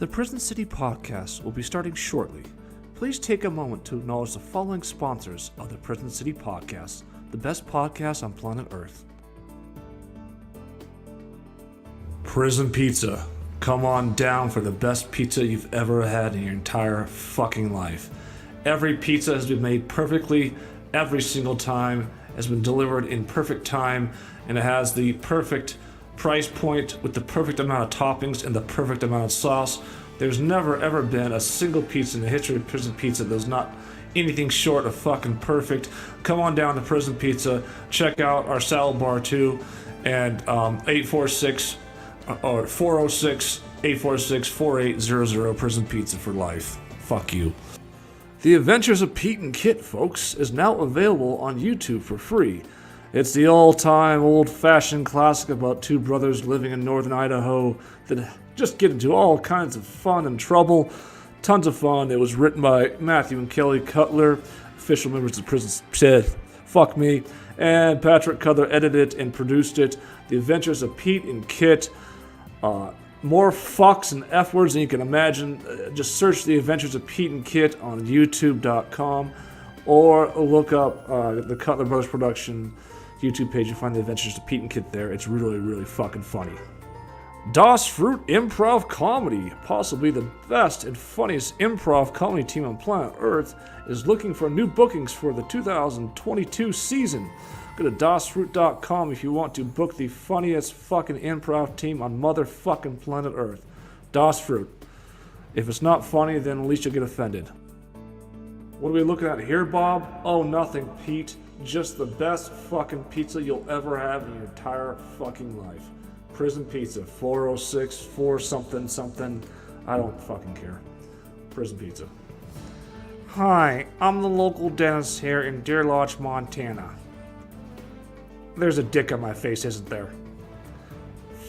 The Prison City Podcast will be starting shortly. Please take a moment to acknowledge the following sponsors of the Prison City Podcast, the best podcast on planet Earth. Prison Pizza. Come on down for the best pizza you've ever had in your entire fucking life. Every pizza has been made perfectly every single time, has been delivered in perfect time, and it has the perfect price point with the perfect amount of toppings and the perfect amount of sauce. There's never ever been a single pizza in the history of Prison Pizza that's not anything short of fucking perfect. Come on down to Prison Pizza, check out our salad bar too, and 846 or 406-846-4800 Prison Pizza for life. Fuck you. The Adventures of Pete and Kit, folks, is now available on YouTube for free. It's the all-time, old-fashioned classic about two brothers living in northern Idaho that just get into all kinds of fun and trouble. Tons of fun. It was written by Matthew and Kelly Cutler, official members of Prison Fuck Me, and Patrick Cutler edited and produced it. The Adventures of Pete and Kit. More fucks and F words than you can imagine. Just search The Adventures of Pete and Kit on youtube.com or look up the Cutler Brothers Production YouTube page and find The Adventures of Pete and Kit there. It's really, really fucking funny. Das Fruit Improv Comedy, possibly the best and funniest improv comedy team on planet Earth, is looking for new bookings for the 2022 season. Go to dasfruit.com if you want to book the funniest fucking improv team on motherfucking planet Earth. Das Fruit. If it's not funny, then at least you'll get offended. What are we looking at here, Bob? Oh, nothing, Pete. Just the best fucking pizza you'll ever have in your entire fucking life. Prison Pizza, 406, 4 something something. I don't fucking care. Prison Pizza. Hi, I'm the local dentist here in Deer Lodge, Montana. There's a dick on my face, isn't there?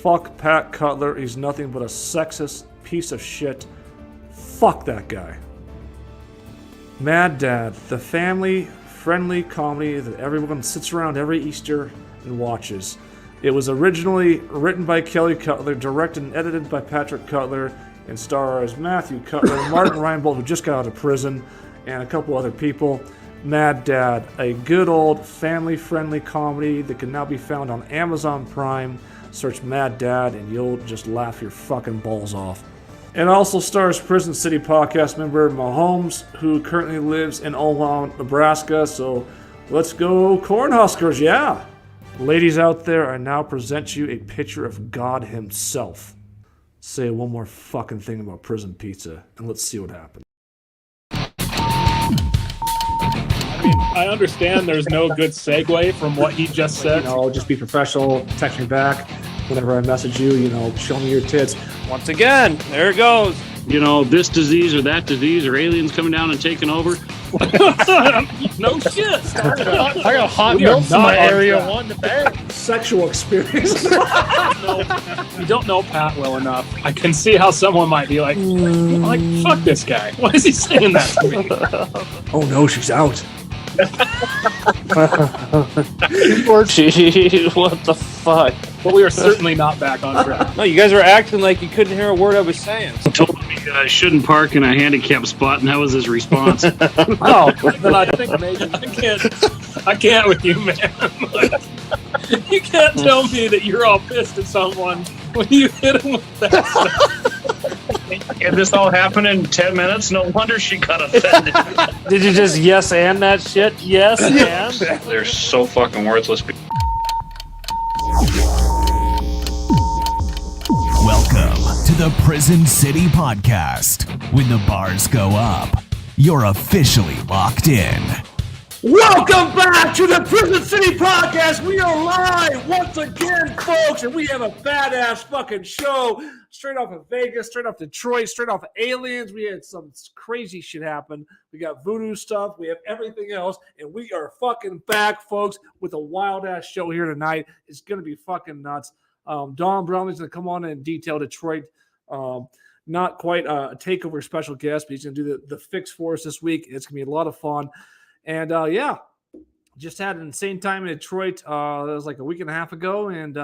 Fuck Pat Cutler, he's nothing but a sexist piece of shit. Fuck that guy. Mad Dad, the family-friendly comedy that everyone sits around every Easter and watches. It was originally written by Kelly Cutler, directed and edited by Patrick Cutler, and stars Matthew Cutler, Martin Reinbold, who just got out of prison, and a couple other people. Mad Dad, a good old family-friendly comedy that can now be found on Amazon Prime. Search Mad Dad and you'll just laugh your fucking balls off. It also stars Prison City Podcast member Mahomes, who currently lives in Omaha, Nebraska. So let's go Cornhuskers, yeah! Ladies out there, I now present you a picture of God himself. Say one more fucking thing about Prison Pizza, and let's see what happens. I mean, I understand there's no good segue from what he just said. Just be professional, text me back. Whenever I message you, show me your tits. Once again, there it goes. This disease or that disease or aliens coming down and taking over. No shit. I got hot milk in my area one to bang. Sexual experience. You don't know Pat well enough. I can see how someone might be like, fuck this guy. Why is he saying that to me? Oh no, she's out. Gee, what the fuck? But we are certainly not back on track. No, you guys were acting like you couldn't hear a word I was saying. He told me I shouldn't park in a handicapped spot, and that was his response. Oh, then I think maybe I can't with you, man. You can't tell me that you're all pissed at someone when you hit him with that stuff. And this all happened in 10 minutes? No wonder she got offended. Did you just yes and that shit? Yes and? They're so fucking worthless. Welcome to the Prison City Podcast. When the bars go up, you're officially locked in. Welcome back to the Prison City Podcast. We are live once again, folks, and we have a badass fucking show. Straight off of Vegas, straight off Detroit, straight off of Aliens. We had some crazy shit happen. We got voodoo stuff. We have everything else, and we are fucking back, folks, with a wild-ass show here tonight. It's going to be fucking nuts. Don Bromley's going to come on and detail Detroit. Not quite a takeover special guest, but he's going to do the fix for us this week. It's going to be a lot of fun. And, just had an insane time in Detroit. That was like a week and a half ago, and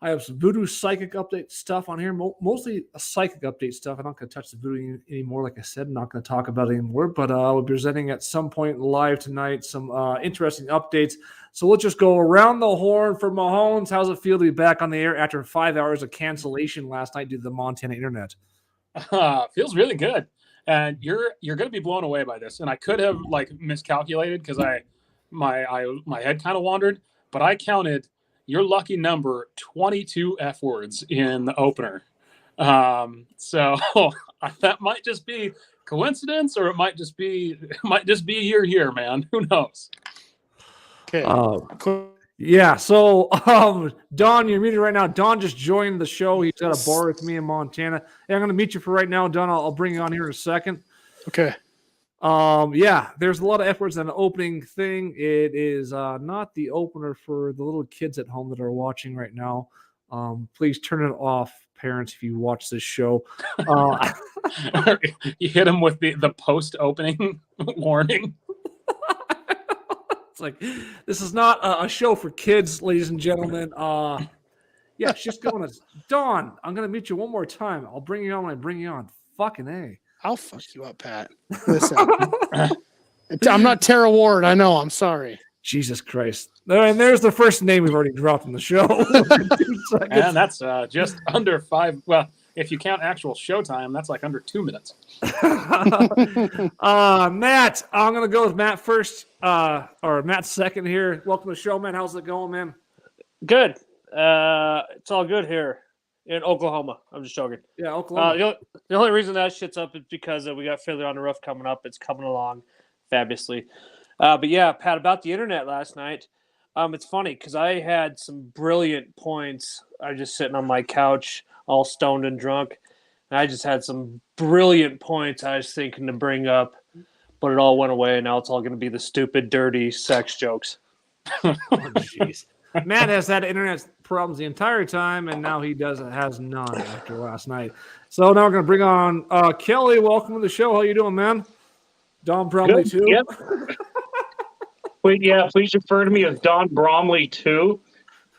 I have some voodoo psychic update stuff on here, mostly a psychic update stuff. I'm not going to touch the voodoo anymore. Like I said, I'm not going to talk about it anymore, but we'll be presenting at some point live tonight some interesting updates. So let's just go around the horn for Mahomes. How's it feel to be back on the air after 5 hours of cancellation last night due to the Montana internet? Feels really good. And you're going to be blown away by this. And I could have miscalculated because my head kind of wandered, but I counted your lucky number 22 F words in the opener. So that might just be coincidence, or it might just be you're here, man. Who knows? Okay. Yeah. So, Don, you're muted right now. Don just joined the show. He's got a bar with me in Montana. Hey, I'm going to meet you for right now, Don. I'll bring you on here in a second. Okay. Yeah, there's a lot of F words in the opening thing. It is not the opener for the little kids at home that are watching right now. Please turn it off, parents, if you watch this show. You hit them with the post-opening warning. It's like, this is not a show for kids, ladies and gentlemen. Yeah, it's just going to Dawn. I'm going to meet you one more time. I'll bring you on when I bring you on. Fucking A. I'll fuck you up, Pat. Listen, I'm not Tara Ward. I know. I'm sorry. Jesus Christ. And there's the first name we've already dropped in the show. And that's just under 5. Well, if you count actual showtime, that's like under 2 minutes. Matt, I'm going to go with Matt first, or Matt second here. Welcome to the show, man. How's it going, man? Good. It's all good here in Oklahoma. I'm just joking. Yeah, Oklahoma. The only reason that shit's up is because we got Fiddler on the Roof coming up. It's coming along fabulously. But yeah, Pat, about the internet last night. It's funny because I had some brilliant points. I was just sitting on my couch, all stoned and drunk. And I just had some brilliant points I was thinking to bring up, but it all went away. And now it's all going to be the stupid, dirty sex jokes. Oh, jeez. Matt has had internet problems the entire time, and now he has none after last night. So now we're going to bring on Kelly. Welcome to the show. How you doing, man? Don Bromley, too. Yep. Please refer to me as Don Bromley, too.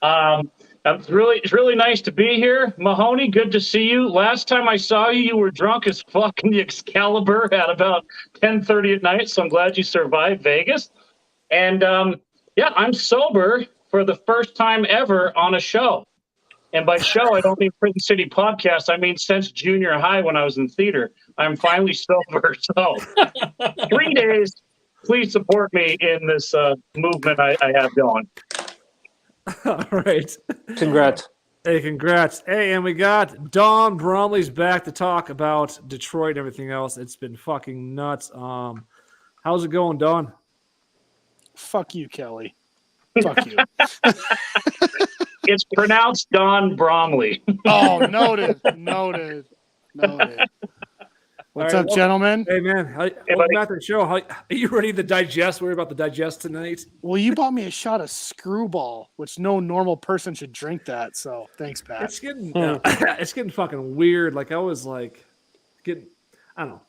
It's really nice to be here. Mahoney, good to see you. Last time I saw you, you were drunk as fuck in the Excalibur at about 10:30 at night, so I'm glad you survived Vegas. And, I'm sober for the first time ever on a show. And by show, I don't mean Prison City Podcast. I mean since junior high when I was in theater. I'm finally sober. So 3 days. Please support me in this movement I have going. All right. Congrats. Hey, congrats. Hey, and we got Don Bromley's back to talk about Detroit and everything else. It's been fucking nuts. How's it going, Don? Fuck you, Kelly. Fuck you. It's pronounced Don Bromley. Oh, noted. What's up, gentlemen? Hey, man. Welcome back to the show. Are you ready to digest? Worry about the digest tonight? Well, you bought me a shot of Screwball, which no normal person should drink that. So thanks, Pat. It's getting it's getting fucking weird. Like I was like getting, I don't know.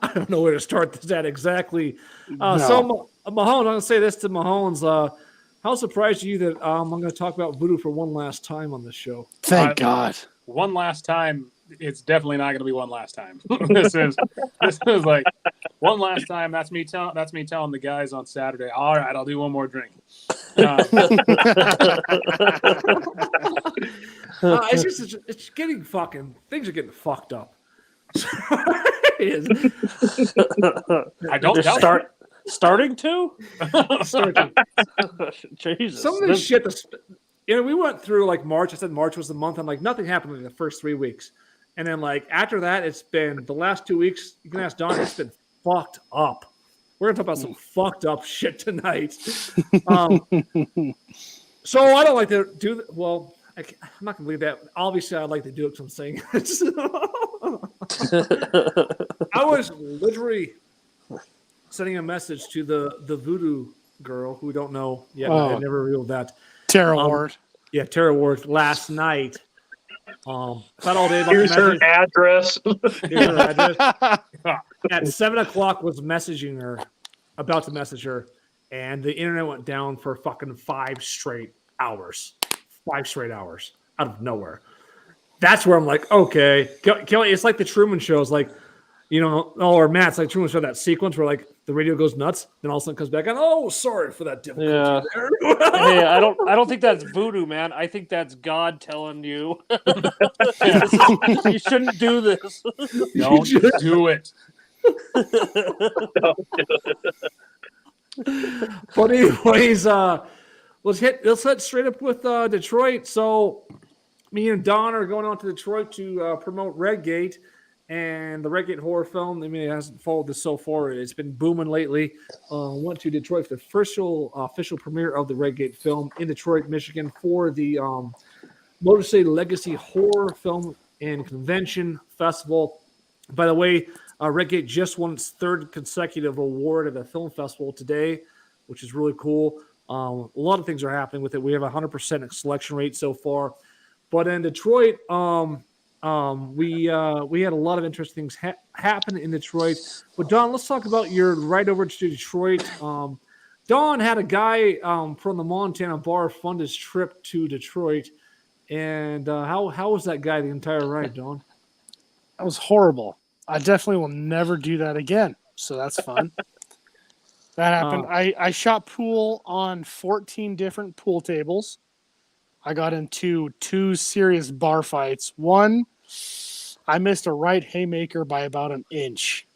I don't know where to start this at exactly. So Mahomes, I'm gonna say this to Mahomes. How surprised are you that I'm going to talk about voodoo for one last time on this show? Thank God. One last time. It's definitely not going to be one last time. This is like one last time. That's me telling the guys on Saturday. All right, I'll do one more drink. It's getting fucking. Things are getting fucked up. I don't doubt. Starting to? Jesus. Some of this shit. We went through like March. I said March was the month, and like nothing happened in the first 3 weeks. And then, like, after that, it's been the last 2 weeks. You can ask Don, it's been fucked up. We're going to talk about some fucked up shit tonight. So I don't like to do – well, I'm not going to believe that. Obviously, I'd like to do it because I'm saying I was literally sending a message to the voodoo girl who we don't know yet. I never revealed that. Tara Ward. Yeah, Tara Ward last night. Thought all day about Here's her address. At 7:00 was messaging her, about to message her, and the internet went down for fucking 5 straight hours. 5 straight hours out of nowhere. That's where I'm like, okay, Kelly, it's like the Truman Show. It's like, or Matt's like Truman Show, that sequence where like the radio goes nuts, then all of a sudden comes back on. Oh, sorry for that difficulty there. Hey, I don't think that's voodoo, man. I think that's God telling you you shouldn't do this. Don't do it. But anyways, let's head straight up with Detroit. So me and Don are going on to Detroit to promote Redgate and the Redgate horror film. I mean, it hasn't followed this so far. It's been booming lately. Went to Detroit for the first official premiere of the Redgate film in Detroit, Michigan for the Motor City Legacy Horror Film and Convention Festival. By the way, Redgate just won its 3rd consecutive award at a film festival today, which is really cool. A lot of things are happening with it. We have a 100% selection rate so far. But in Detroit, we had a lot of interesting things happen in Detroit. But Don, let's talk about your ride over to Detroit. Don had a guy from the Montana bar fund his trip to Detroit. And how was that guy the entire ride, Don? That was horrible. I definitely will never do that again. So that's fun. That happened. I shot pool on 14 different pool tables. I got into 2 serious bar fights. One, I missed a right haymaker by about an inch.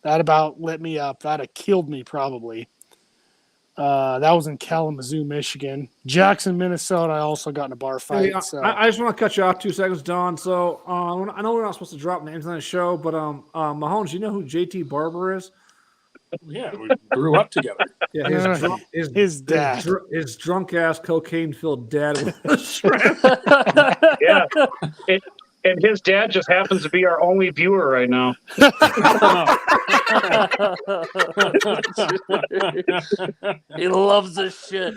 That about lit me up. That'd have killed me probably. That was in Kalamazoo, Michigan. Jackson, Minnesota, I also got in a bar fight. Hey, so. I just want to cut you off 2 seconds, Don. So I know we're not supposed to drop names on the show, but Mahomes, you know who JT Barber is? Yeah, we grew up together. Yeah, his dad. His drunk ass cocaine filled dad with a shrimp. Yeah. And his dad just happens to be our only viewer right now. He loves this shit.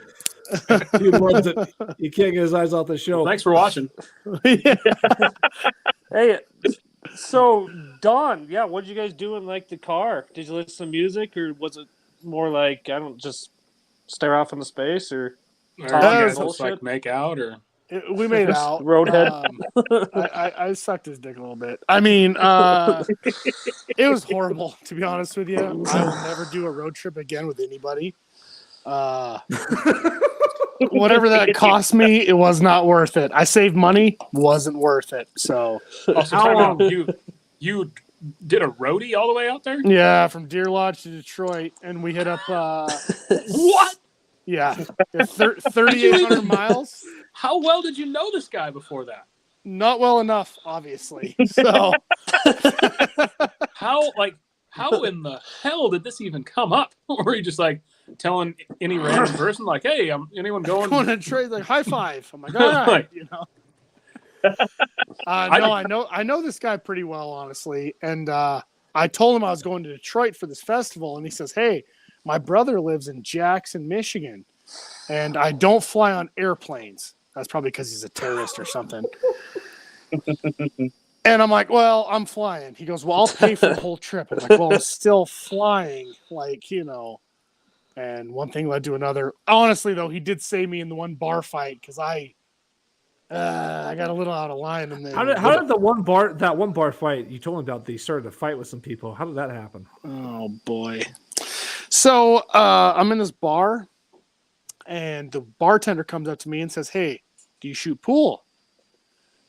He loves it. He can't get his eyes off the show. Thanks for watching. Hey, so Don, yeah, what did you guys do in like the car? Did you listen to music, or was it more like just stare off into space, or Or talk you and guys bullshit? like make out, or We made out. Roadhead. I sucked his dick a little bit. I mean, it was horrible, to be honest with you. I will never do a road trip again with anybody. Whatever that cost me, it was not worth it. I saved money, wasn't worth it. So, you did a roadie all the way out there? yeah, from Deer Lodge to Detroit, and we hit up. What? Yeah, 3,800 miles. How well did you know this guy before that? Not well enough, obviously. So, How in the hell did this even come up? Or were you just like telling any random person, like, hey, anyone going? going to trade, like, high five. I'm like, all right, No, I know this guy pretty well, honestly. And I told him I was going to Detroit for this festival, and he says, hey, my brother lives in Jackson, Michigan, and I don't fly on airplanes. That's probably because he's a terrorist or something. And I'm like, well, I'm flying. He goes, well, I'll pay for the whole trip. I'm like, well, I'm still flying, And one thing led to another. Honestly, though, he did save me in the one bar fight because I got a little out of line. And then How did that one bar fight you told me about? They started to fight with some people. How did that happen? Oh boy! So I'm in this bar, and the bartender comes up to me and says, "Hey, do you shoot pool?"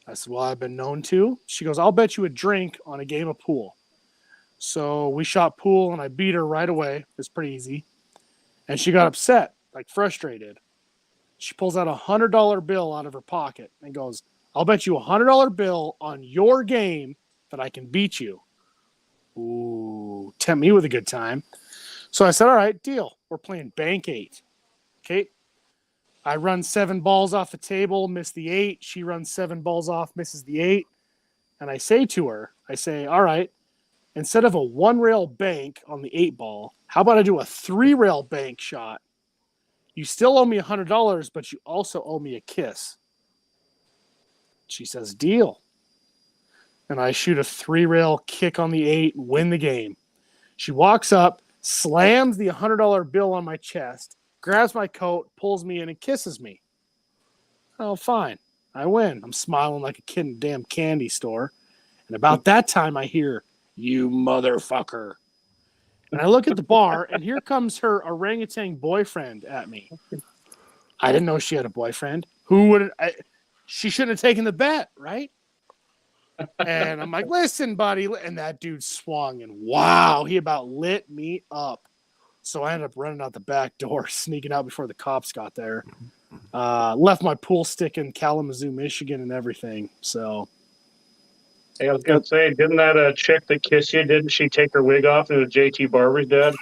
I said, "Well, I've been known to." She goes, "I'll bet you a drink on a game of pool." So we shot pool, and I beat her right away. It was pretty easy, and she got upset, like frustrated. She pulls out $100 bill out of her pocket and goes, "I'll bet you $100 bill on your game that I can beat you." Ooh, tempt me with a good time. So I said, all right, deal. We're playing bank 8. Okay. I run 7 balls off the table, miss the 8. She runs 7 balls off, misses the 8. And I say to her, all right, instead of a 1-rail bank on the 8 ball, how about I do a 3-rail bank shot? You still owe me $100, but you also owe me a kiss. She says, deal. And I shoot a 3-rail kick on the 8, win the game. She walks up, slams the $100 bill on my chest, grabs my coat, pulls me in, and kisses me. Oh, fine. I win. I'm smiling like a kid in a damn candy store. And about that time, I hear, "You motherfucker." And I look at the bar, and here comes her orangutan boyfriend at me. I didn't know she had a boyfriend. She shouldn't have taken the bet, right? And I'm like, "Listen, buddy." And that dude swung, and wow, he about lit me up. So I ended up running out the back door, sneaking out before the cops got there. Left my pool stick in Kalamazoo, Michigan, and everything. So Hey, I was gonna say, didn't that chick that kissed you? Didn't she take her wig off and it was JT Barber's dad?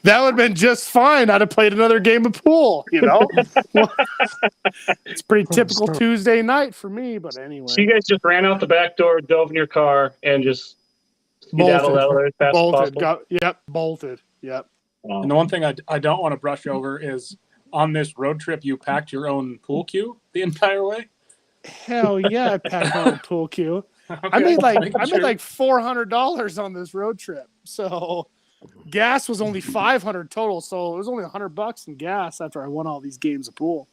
that would have been just fine. I'd have played another game of pool. It's pretty typical Tuesday night for me. But anyway, So you guys just ran out the back door, dove in your car, and just skedaddled out of there as fast as possible? Bolted. Yep. And the one thing I don't want to brush over is on this road trip, you packed your own pool cue the entire way. Hell yeah, I packed my own pool cue. Okay. I made like $400 on this road trip. So gas was only $500 total. So it was only $100 in gas after I won all these games of pool.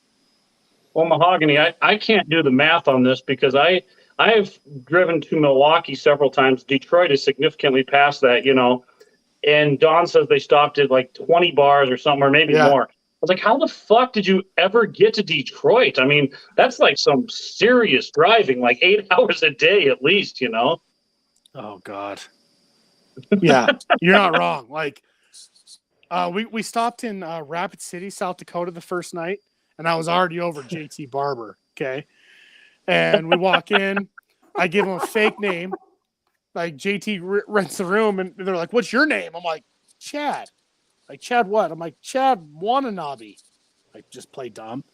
Well, Mahogany, I can't do the math on this because I've driven to Milwaukee several times. Detroit is significantly past that, and Don says they stopped at like 20 bars or something, or maybe more. I was like, how the fuck did you ever get to Detroit? I mean, that's like some serious driving, like 8 hours a day at least, Oh, God. Yeah, you're not wrong. Like, we stopped in Rapid City, South Dakota the first night, and I was already over JT Barber, okay? And we walk in. I give him a fake name. Like, JT rents the room, and they're like, "What's your name?" I'm like, "Chad." Like, "Chad what?" I'm like, "Chad Wananabe." I just play dumb.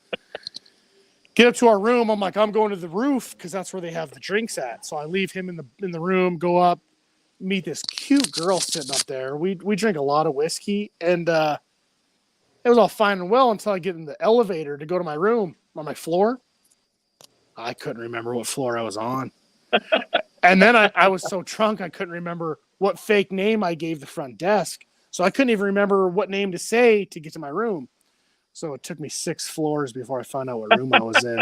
Get up to our room. I'm like, "I'm going to the roof," because that's where they have the drinks at. So I leave him in the room, go up, meet this cute girl sitting up there. We drink a lot of whiskey, and it was all fine and well until I get in the elevator to go to my room on my floor. I couldn't remember what floor I was on. And then I was so drunk I couldn't remember what fake name I gave the front desk. So I couldn't even remember what name to say to get to my room. So it took me 6 floors before I found out what room I was in.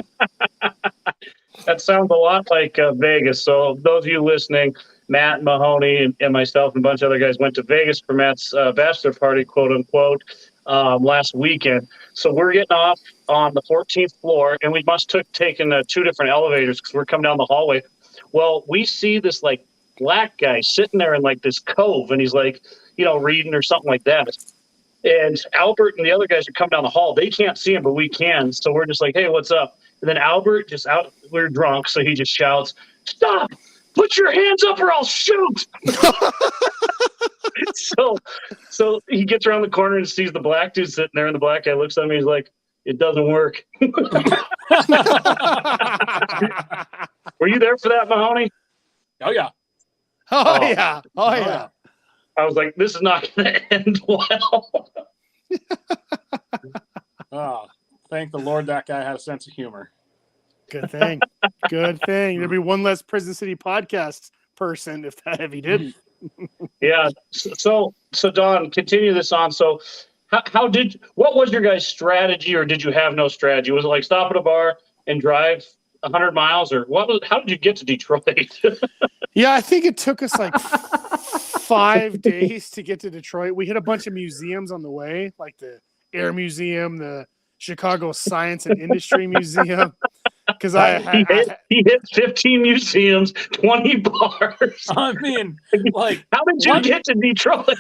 That sounds a lot like Vegas. So those of you listening, Matt, Mahoney, and myself and a bunch of other guys went to Vegas for Matt's bachelor party, quote unquote, last weekend. So we're getting off on the 14th floor, and we must have taken 2 different elevators because we're coming down the hallway. Well, we see this like black guy sitting there in like this cove, and he's like, reading or something like that. And Albert and the other guys are coming down the hall. They can't see him, but we can. So we're just like, "Hey, what's up?" And then Albert we're drunk, so he just shouts, "Stop! Put your hands up or I'll shoot!" So he gets around the corner and sees the black dude sitting there, and the black guy looks at me. He's like, "It doesn't work." Were you there for that, Mahoney? Oh yeah. Oh yeah. I was like, this is not going to end well. Oh, thank the Lord that guy had a sense of humor. Good thing. Good thing. There'd be one less Prison City podcast person if he didn't. Yeah. So Don, continue this on. So what was your guys' strategy, or did you have no strategy? Was it like stop at a bar and drive 100 miles, or how did you get to Detroit? Yeah, I think it took us like 5 days to get to Detroit. We hit a bunch of museums on the way, like the Air Museum, the Chicago Science and Industry Museum. Because he hit 15 museums, 20 bars. I mean, like, how did you get to Detroit?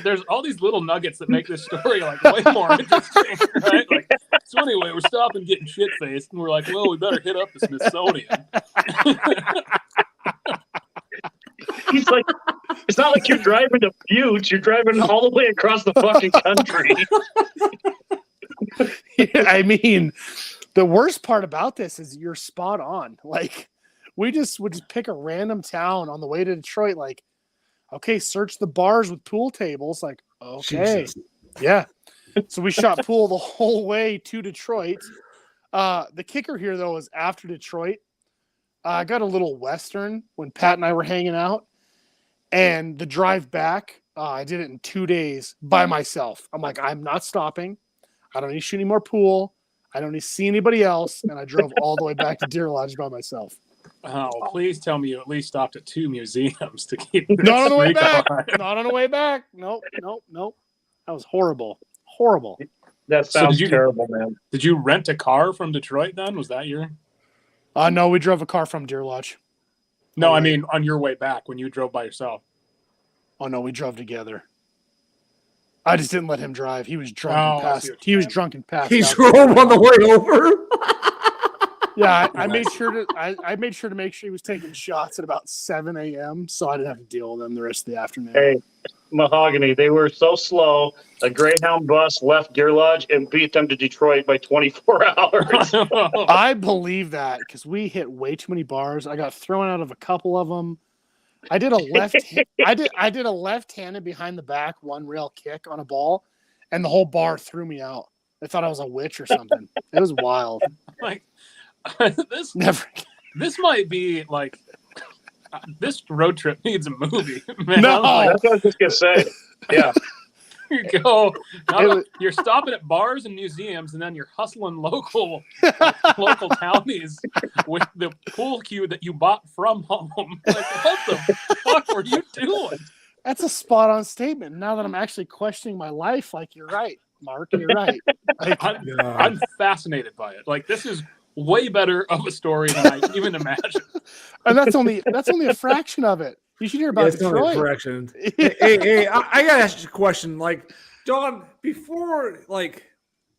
There's all these little nuggets that make this story like way more interesting, right? Like, so anyway, we're stopping getting shit faced, and we're like, well, we better hit up the Smithsonian. He's like, it's not like you're driving to Butte. You're driving all the way across the fucking country. Yeah, I mean, the worst part about this is you're spot on. Like, we would just pick a random town on the way to Detroit. Like, okay, search the bars with pool tables. Like, okay. Jesus. Yeah. So we shot pool the whole way to Detroit. The kicker here, though, is after Detroit, I got a little Western when Pat and I were hanging out. And the drive back, I did it in 2 days by myself. I'm like, I'm not stopping. I don't need to shoot any more pool. I don't need to see anybody else. And I drove all the way back to Deer Lodge by myself. Oh, please tell me you at least stopped at 2 museums to keep this Not on the way streak back. alive. Not on the way back. Nope. That was horrible. Horrible. That So sounds did you- terrible, man. Did you rent a car from Detroit then? Was that your? No, we drove a car from Deer Lodge. No, I mean on your way back when you drove by yourself. Oh no, we drove together. I just didn't let him drive. He was drunk Oh, and I see passed. what He you was meant. drunk and passed. He out. drove on the way over. Yeah, I made sure to. I made sure to make sure he was taking shots at about 7 a.m. so I didn't have to deal with him the rest of the afternoon. Hey, Mahogany, they were so slow. A Greyhound bus left Deer Lodge and beat them to Detroit by 24 hours. I believe that because we hit way too many bars. I got thrown out of a couple of them. I did a left. I did a left-handed behind the back one rail kick on a ball, and the whole bar threw me out. They thought I was a witch or something. It was wild. Like this Never. this might be like this road trip needs a movie. Man, No. That's what I was just going to say. Yeah. you go. It was- You're stopping at bars and museums, and then you're hustling local townies with the pool cue that you bought from home. Like, what the fuck were you doing? That's a spot-on statement. Now that I'm actually questioning my life, like you're right, Mark. You're right. Like, I'm fascinated by it. Like, this is way better of a story than I even imagined. and that's only a fraction of it. You should hear about It's not a Detroit. correction. hey, I gotta ask you a question. Like, Don, before like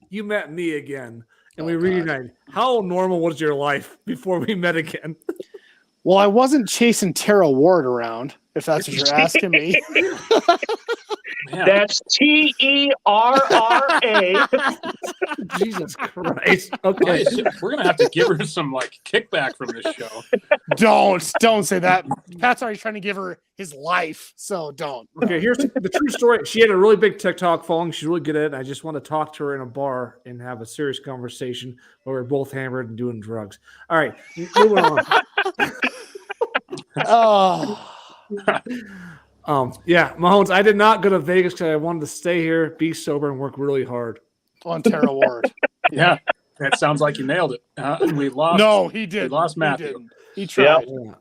you met me again and we reunited, how normal was your life before we met again? Well, I wasn't chasing Tara Ward around, if that's what you're asking me. Man, That's TERRA. Jesus Christ. Okay. we're gonna have to give her some like kickback from this show. Don't say that. Pat's already trying to give her his life, so don't. Okay, here's the true story. She had a really big TikTok following. She's really good at it. I just want to talk to her in a bar and have a serious conversation where we're both hammered and doing drugs. All right, moving on. Oh, Yeah, Mahomes, I did not go to Vegas because I wanted to stay here, be sober, and work really hard. on Tara Ward. Yeah, that sounds like you nailed it. We lost. No, he did. We lost Matthew. He didn't. He tried. Yeah.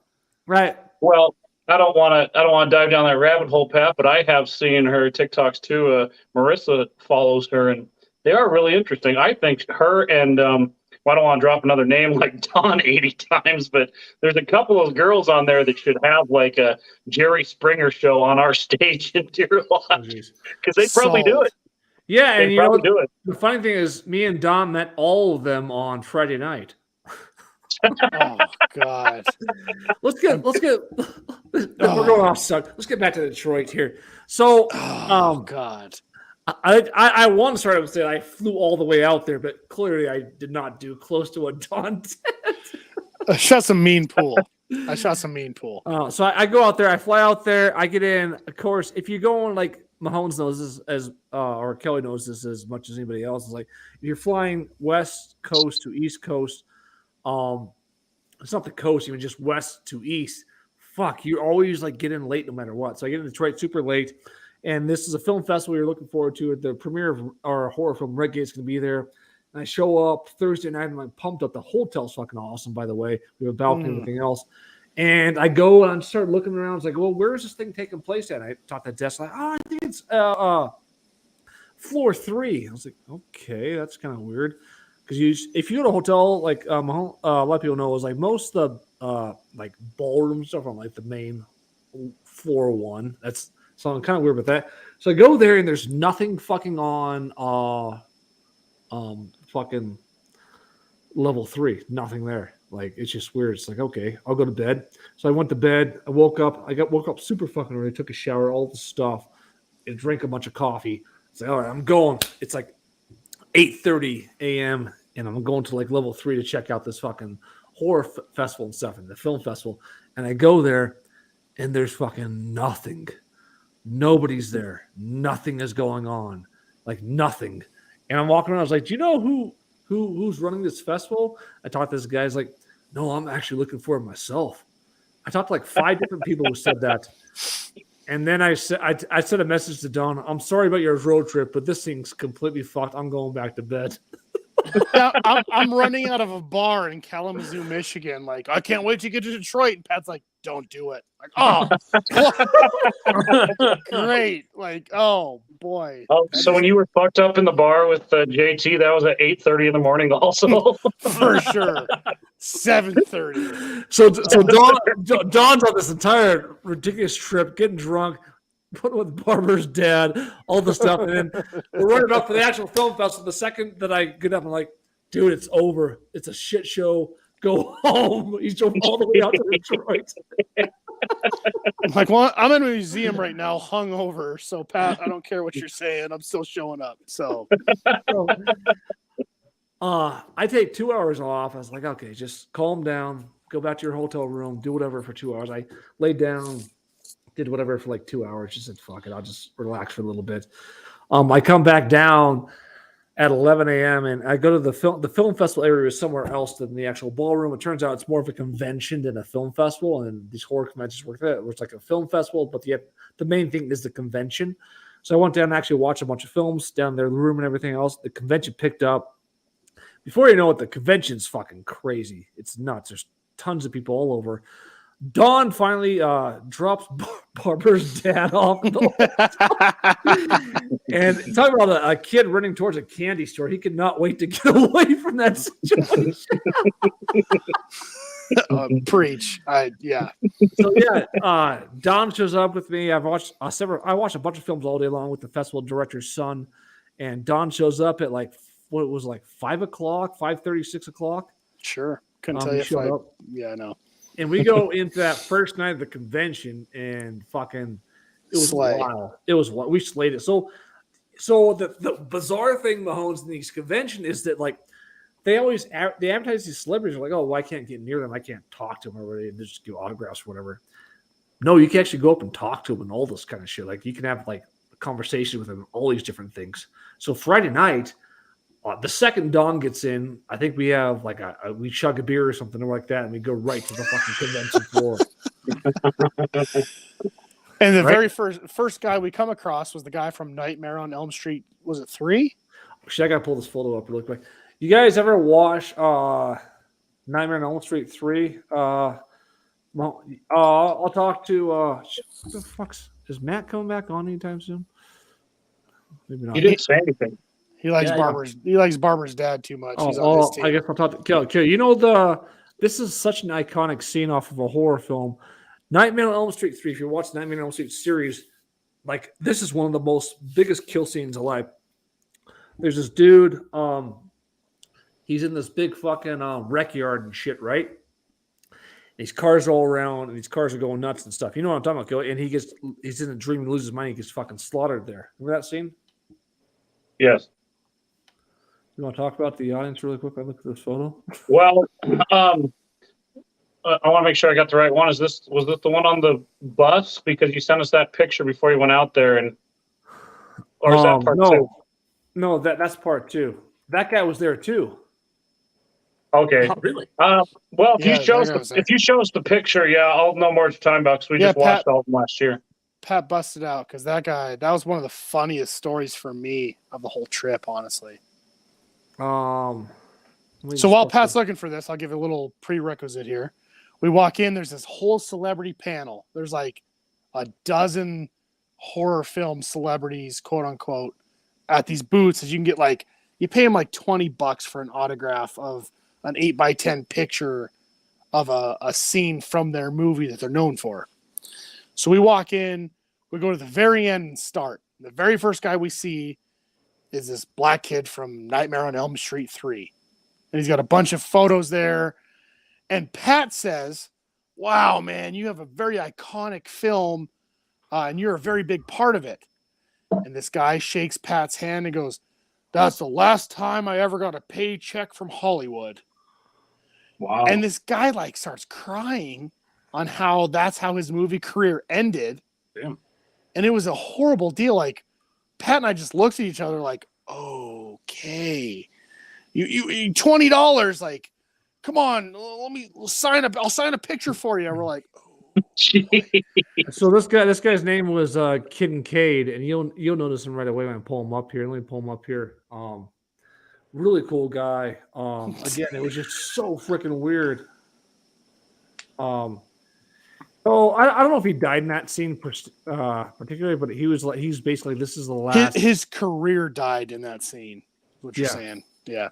Right. Well, I don't want to dive down that rabbit hole, Pat, but I have seen her TikToks too. Marissa follows her, and they are really interesting. I think her and I don't want to drop another name like Dawn 80 times, but there's a couple of girls on there that should have like a Jerry Springer show on our stage in Deer Lodge because they probably do it. Yeah, and They you know probably do it. the funny thing is, me and Don met all of them on Friday night. Oh God. Let's get. We're going off subject. Let's get back to Detroit here. So, Oh God. I want to start with saying I flew all the way out there, but clearly I did not do close to what Don did. I shot some mean pool. So I go out there, I fly out there, I get in. Of course, if you go on, like Mahomes knows this as or Kelly knows this as much as anybody else, is like if you're flying west coast to east coast, it's not the coast, even just west to east. Fuck, you always like get in late no matter what. So I get in Detroit super late, and this is a film festival you're looking forward to. The premiere of our horror film Redgate is going to be there. And I show up Thursday night and I'm pumped up. The hotel's fucking awesome, by the way. We have a balcony and everything else. And I go and I start looking around. It's like, well, where is this thing taking place at? I talked to the desk, like, I think it's floor 3. I was like, okay, that's kind of weird. Because if you go to a hotel, like a lot of people know, is like most of the like ballroom stuff on like the main floor 1. That's so I'm kind of weird with that. So I go there and there's nothing fucking on fucking level 3. Nothing there. Like it's just weird. It's like, okay, I'll go to bed. So I went to bed. I woke up. Woke up super fucking early. Took a shower, all the stuff, and drank a bunch of coffee. It's like, all right, I'm going. It's like 8:30 a.m. and I'm going to like level 3 to check out this fucking horror festival and stuff, and the film festival. And I go there, and there's fucking nothing. Nobody's there. Nothing is going on. Like nothing. And I'm walking around. I was like, do you know who's running this festival? I talked to this guy. He's like, no, I'm actually looking for it myself. I talked to like 5 different people who said that. And then I sent a message to Don. I'm sorry about your road trip, but this thing's completely fucked. I'm going back to bed. Now, I'm running out of a bar in Kalamazoo, Michigan. Like, I can't wait to get to Detroit. And Pat's like, don't do it. Like, oh, great. Like, oh, boy. Oh, so when you were fucked up in the bar with JT, that was at 8:30 in the morning also? For sure. 7:30. So Don's on this entire ridiculous trip, getting drunk, putting with Barber's dad, all the stuff, and then we're running up for the actual film festival. The second that I get up, I'm like, dude, it's over. It's a shit show. Go home. He's drove all the way out to Detroit. I'm like, well, I'm in a museum right now, hungover. So, Pat, I don't care what you're saying. I'm still showing up. So, I take 2 hours off. I was like, okay, just calm down, go back to your hotel room, do whatever for 2 hours. I laid down, did whatever for like 2 hours. Just said, fuck it, I'll just relax for a little bit. I come back down at 11 a.m. and I go to the film festival area is somewhere else than the actual ballroom. It turns out it's more of a convention than a film festival, and these horror conventions work there. It's like a film festival, but the main thing is the convention. So I went down and actually watched a bunch of films down there, the room and everything else. The convention picked up. Before you know it, the convention's fucking crazy. It's nuts. There's tons of people all over. Dawn finally drops Barber's dad off. And talk about a kid running towards a candy store. He could not wait to get away from that situation. Preach. Yeah. So yeah, Don shows up with me. I watched a bunch of films all day long with the festival director's son, and Don shows up at like what it was like 5 o'clock, 5:30, 6 o'clock. Sure. Couldn't tell you if I. Yeah, I know. And we go into that first night of the convention, and fucking, it was wild. It was what we slayed it. So the bizarre thing, Mahomes, in these convention is that like they advertise these celebrities are like, oh, well, I can't get near them, I can't talk to them, or whatever. They just give autographs or whatever. No, you can actually go up and talk to them and all this kind of shit. Like you can have like a conversation with them, all these different things. So Friday night. The second Dawn gets in, I think we have like we chug a beer or something like that, and we go right to the fucking convention floor. And the very first guy we come across was the guy from Nightmare on Elm Street. Was it 3? Actually, I gotta pull this photo up really quick. You guys ever watch Nightmare on Elm Street 3? Well, I'll talk to what the fuck's is Matt coming back on anytime soon? Maybe not. He didn't say anything. He likes Barber's. He likes Barber's dad too much. He's on his team. I guess I'll talk to Kill. You know this is such an iconic scene off of a horror film, Nightmare on Elm Street 3. If you're watching Nightmare on Elm Street series, like this is one of the most biggest kill scenes alive. There's this dude. He's in this big fucking wreck yard and shit, right? These cars are all around, and these cars are going nuts and stuff. You know what I'm talking about, Kill? And he's in a dream, he loses his mind, he gets fucking slaughtered there. Remember that scene? Yes. You want to talk about the audience really quick? I look at this photo. Well, I want to make sure I got the right one. Was this the one on the bus? Because you sent us that picture before you went out there, or is that part 2? No, that's part 2. That guy was there too. Okay. Oh, really? Well, if you show us the picture, I'll know more what you're talking about because we just watched all of them last year. Pat busted out because that was one of the funniest stories for me of the whole trip, honestly. So while Pat's looking for this, I'll give a little prerequisite here. We walk in, there's this whole celebrity panel. There's like a dozen horror film celebrities, quote unquote, at these booths. As you can get like, you pay them like $20 for an autograph of an 8x10 picture of a scene from their movie that they're known for. So we walk in, we go to the very end and start. The very first guy we see is this black kid from Nightmare on Elm Street 3. And he's got a bunch of photos there. And Pat says, wow, man, you have a very iconic film, and you're a very big part of it. And this guy shakes Pat's hand and goes, that's the last time I ever got a paycheck from Hollywood. Wow. And this guy like starts crying on how that's how his movie career ended. Damn. And it was a horrible deal. Like, Pat and I just looked at each other like, okay, you $20, like, come on, let me sign up. I'll sign a picture for you. And we're like, So this guy's name was Kincaid, and you'll notice him right away when I pull him up here. Let me pull him up here. Really cool guy. Again, it was just so freaking weird. Oh, I don't know if he died in that scene particularly, but he's basically this is the last. His career died in that scene. What you're Yeah. saying? Yeah.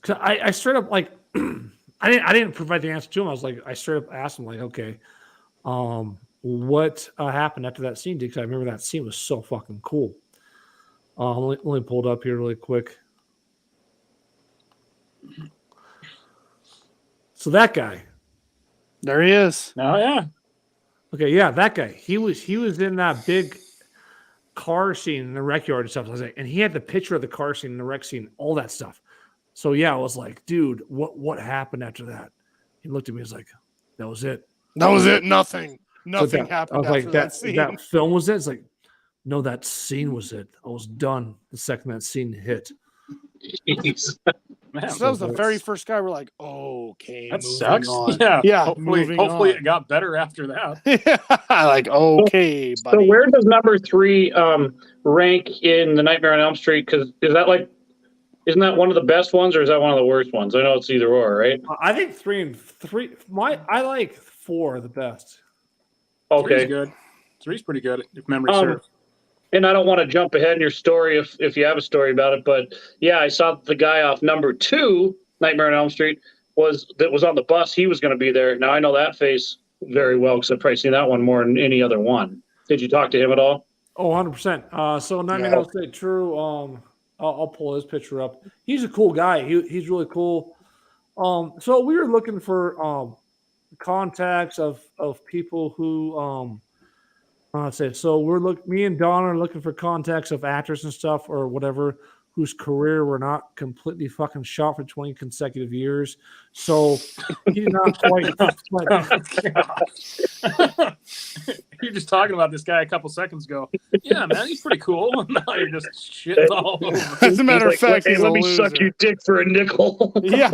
Cause I straight up like I didn't provide the answer to him. I straight up asked him like, okay, what happened after that scene? Because I remember that scene was so fucking cool. Let me pull it up here really quick. So that guy. There he is. Oh yeah. Okay, yeah, that guy. He was in that big car scene in the wreck yard and stuff. I was like, and he had the picture of the car scene and the wreck scene, all that stuff. So yeah, I was like, dude, what happened after that? He looked at me, he was like, that was it. That was it. Nothing Happened after like, that scene. that film was it? It's like, no, that scene was it. I was done the second that scene hit. Jeez. Man, So that was the very first guy we're like, okay, that moving sucks. on. Yeah. moving Hopefully on. it got better after that. Like, okay, buddy. So where does number 3 rank in the Nightmare on Elm Street? Because isn't that one of the best ones, or is that one of the worst ones? I know it's either or, right? I think 3 and 3. I like 4 the best. Three's Okay. good. Three's pretty good if memory Um, serves. And I don't want to jump ahead in your story if you have a story about it, but yeah, I saw the guy off number 2, Nightmare on Elm Street, was on the bus. He was going to be there. Now I know that face very well because I've probably seen that one more than any other one. Did you talk to him at all? Oh, 100%. So Nightmare on Elm Street, true. I'll pull his picture up. He's a cool guy. He's really cool. So we were looking for contacts of people who let's say so me and Don are looking for contacts of actors and stuff or whatever whose career were not completely fucking shot for 20 consecutive years. So he's not quite. You're just talking about this guy a couple seconds ago. Yeah, man, he's pretty cool. Now you're just shitting all over. As a matter of He's fact, hey, he's let a me loser. suck your dick for a nickel. Yeah.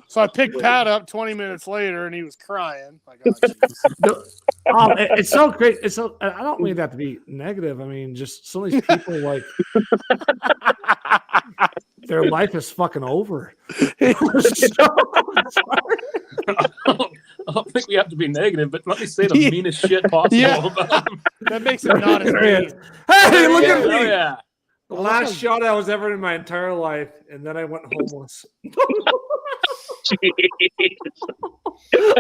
So I picked Pat up 20 minutes later, and he was crying. Like, oh, Jesus. It's so great. It's so. I don't mean that to be negative. I mean, just some of these people like their life is fucking over. I don't think we have to be negative, but let me say the meanest shit possible Yeah. about him. That makes it not as mean. Hey, look at me! Oh, yeah. The last shot I was ever in my entire life, and then I went homeless.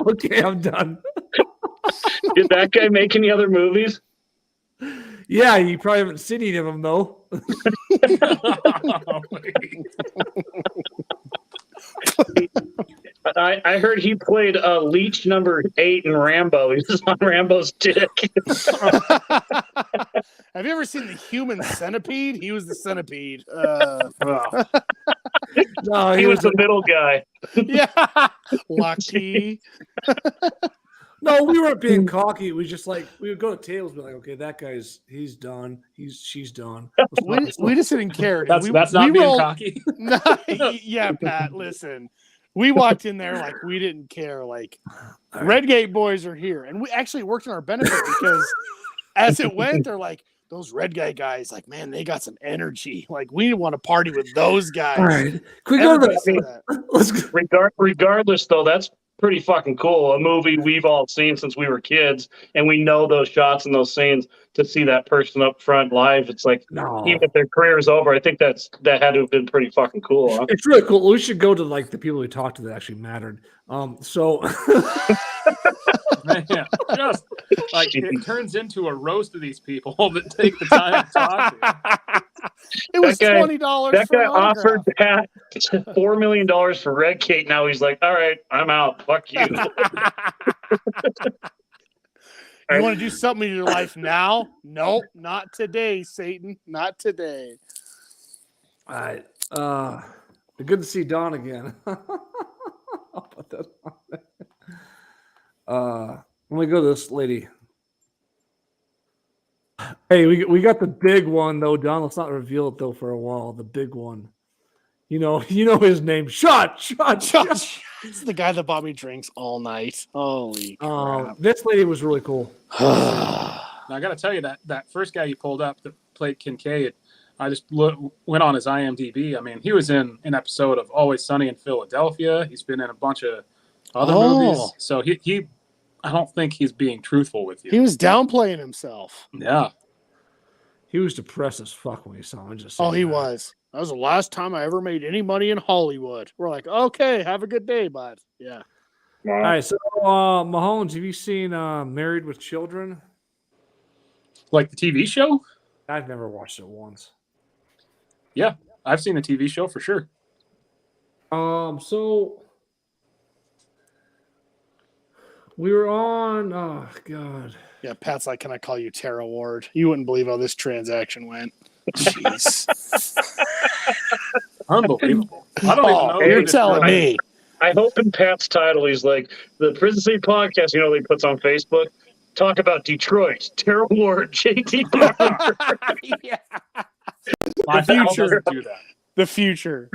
Okay, I'm done. Did that guy make any other movies? Yeah, you probably haven't seen any of them though. I heard he played Leech number 8 in Rambo. He was on Rambo's dick. Have you ever seen the Human Centipede? He was the centipede. No, He was the middle guy. Yeah. Lucky. No, we weren't being cocky. It was just like we would go to tables, and be like, okay, that guy's he's done. She's done. We just didn't care. That's not we being rolled- cocky. No, yeah, Pat, listen. We walked in there like we didn't care. Like, Redgate boys are here. And we actually worked in our benefit because as it went, they're like, those Redgate guys, like, man, they got some energy. Like, we want to party with those guys. All right, can we go to Everybody said the? that. Let's go. Regardless, though, that's pretty fucking cool. A movie we've all seen since we were kids, and we know those shots and those scenes. To see that person up front live, it's like No. even if their career is over, I think that had to have been pretty fucking cool. Huh? It's really cool. We should go to like the people we talked to that actually mattered. So Man, just like it turns into a roast of these people that take the time to talk to It was That guy- $20 That for guy an autograph. offered Pat $4 million for Redgate. Now he's like, all right, I'm out. Fuck you. You want to do something in your life now? Nope, not today, Satan. Not today. all right, good to see Don again. I'll put that on there. Let me go to this lady. Hey, we got the big one though, Don. Let's not reveal it though for a while. The big one. You know his name. Shut. This is the guy that bought me drinks all night. Holy crap. This lady was really cool. Now, I got to tell you that first guy you pulled up that played Kincaid, I just went on his IMDb. I mean, he was in an episode of Always Sunny in Philadelphia. He's been in a bunch of other movies. So he I don't think he's being truthful with you. He was downplaying himself. Yeah. He was depressed as fuck when he saw him. He was. That was the last time I ever made any money in Hollywood. We're like, okay, have a good day, bud. Yeah. All right, so Mahomes, have you seen Married with Children? Like the TV show? I've never watched it once. Yeah, I've seen the TV show for sure. So we were on. Oh God. Yeah, Pat's like, can I call you Tara Ward? You wouldn't believe how this transaction went. Jeez. Unbelievable. I don't even know. You're telling me. I hope in Pat's title he's like, the Prison City Podcast, you know, he puts on Facebook, talk about Detroit, Tara Ward, JT Barber. Yeah. My future doesn't do that. The future.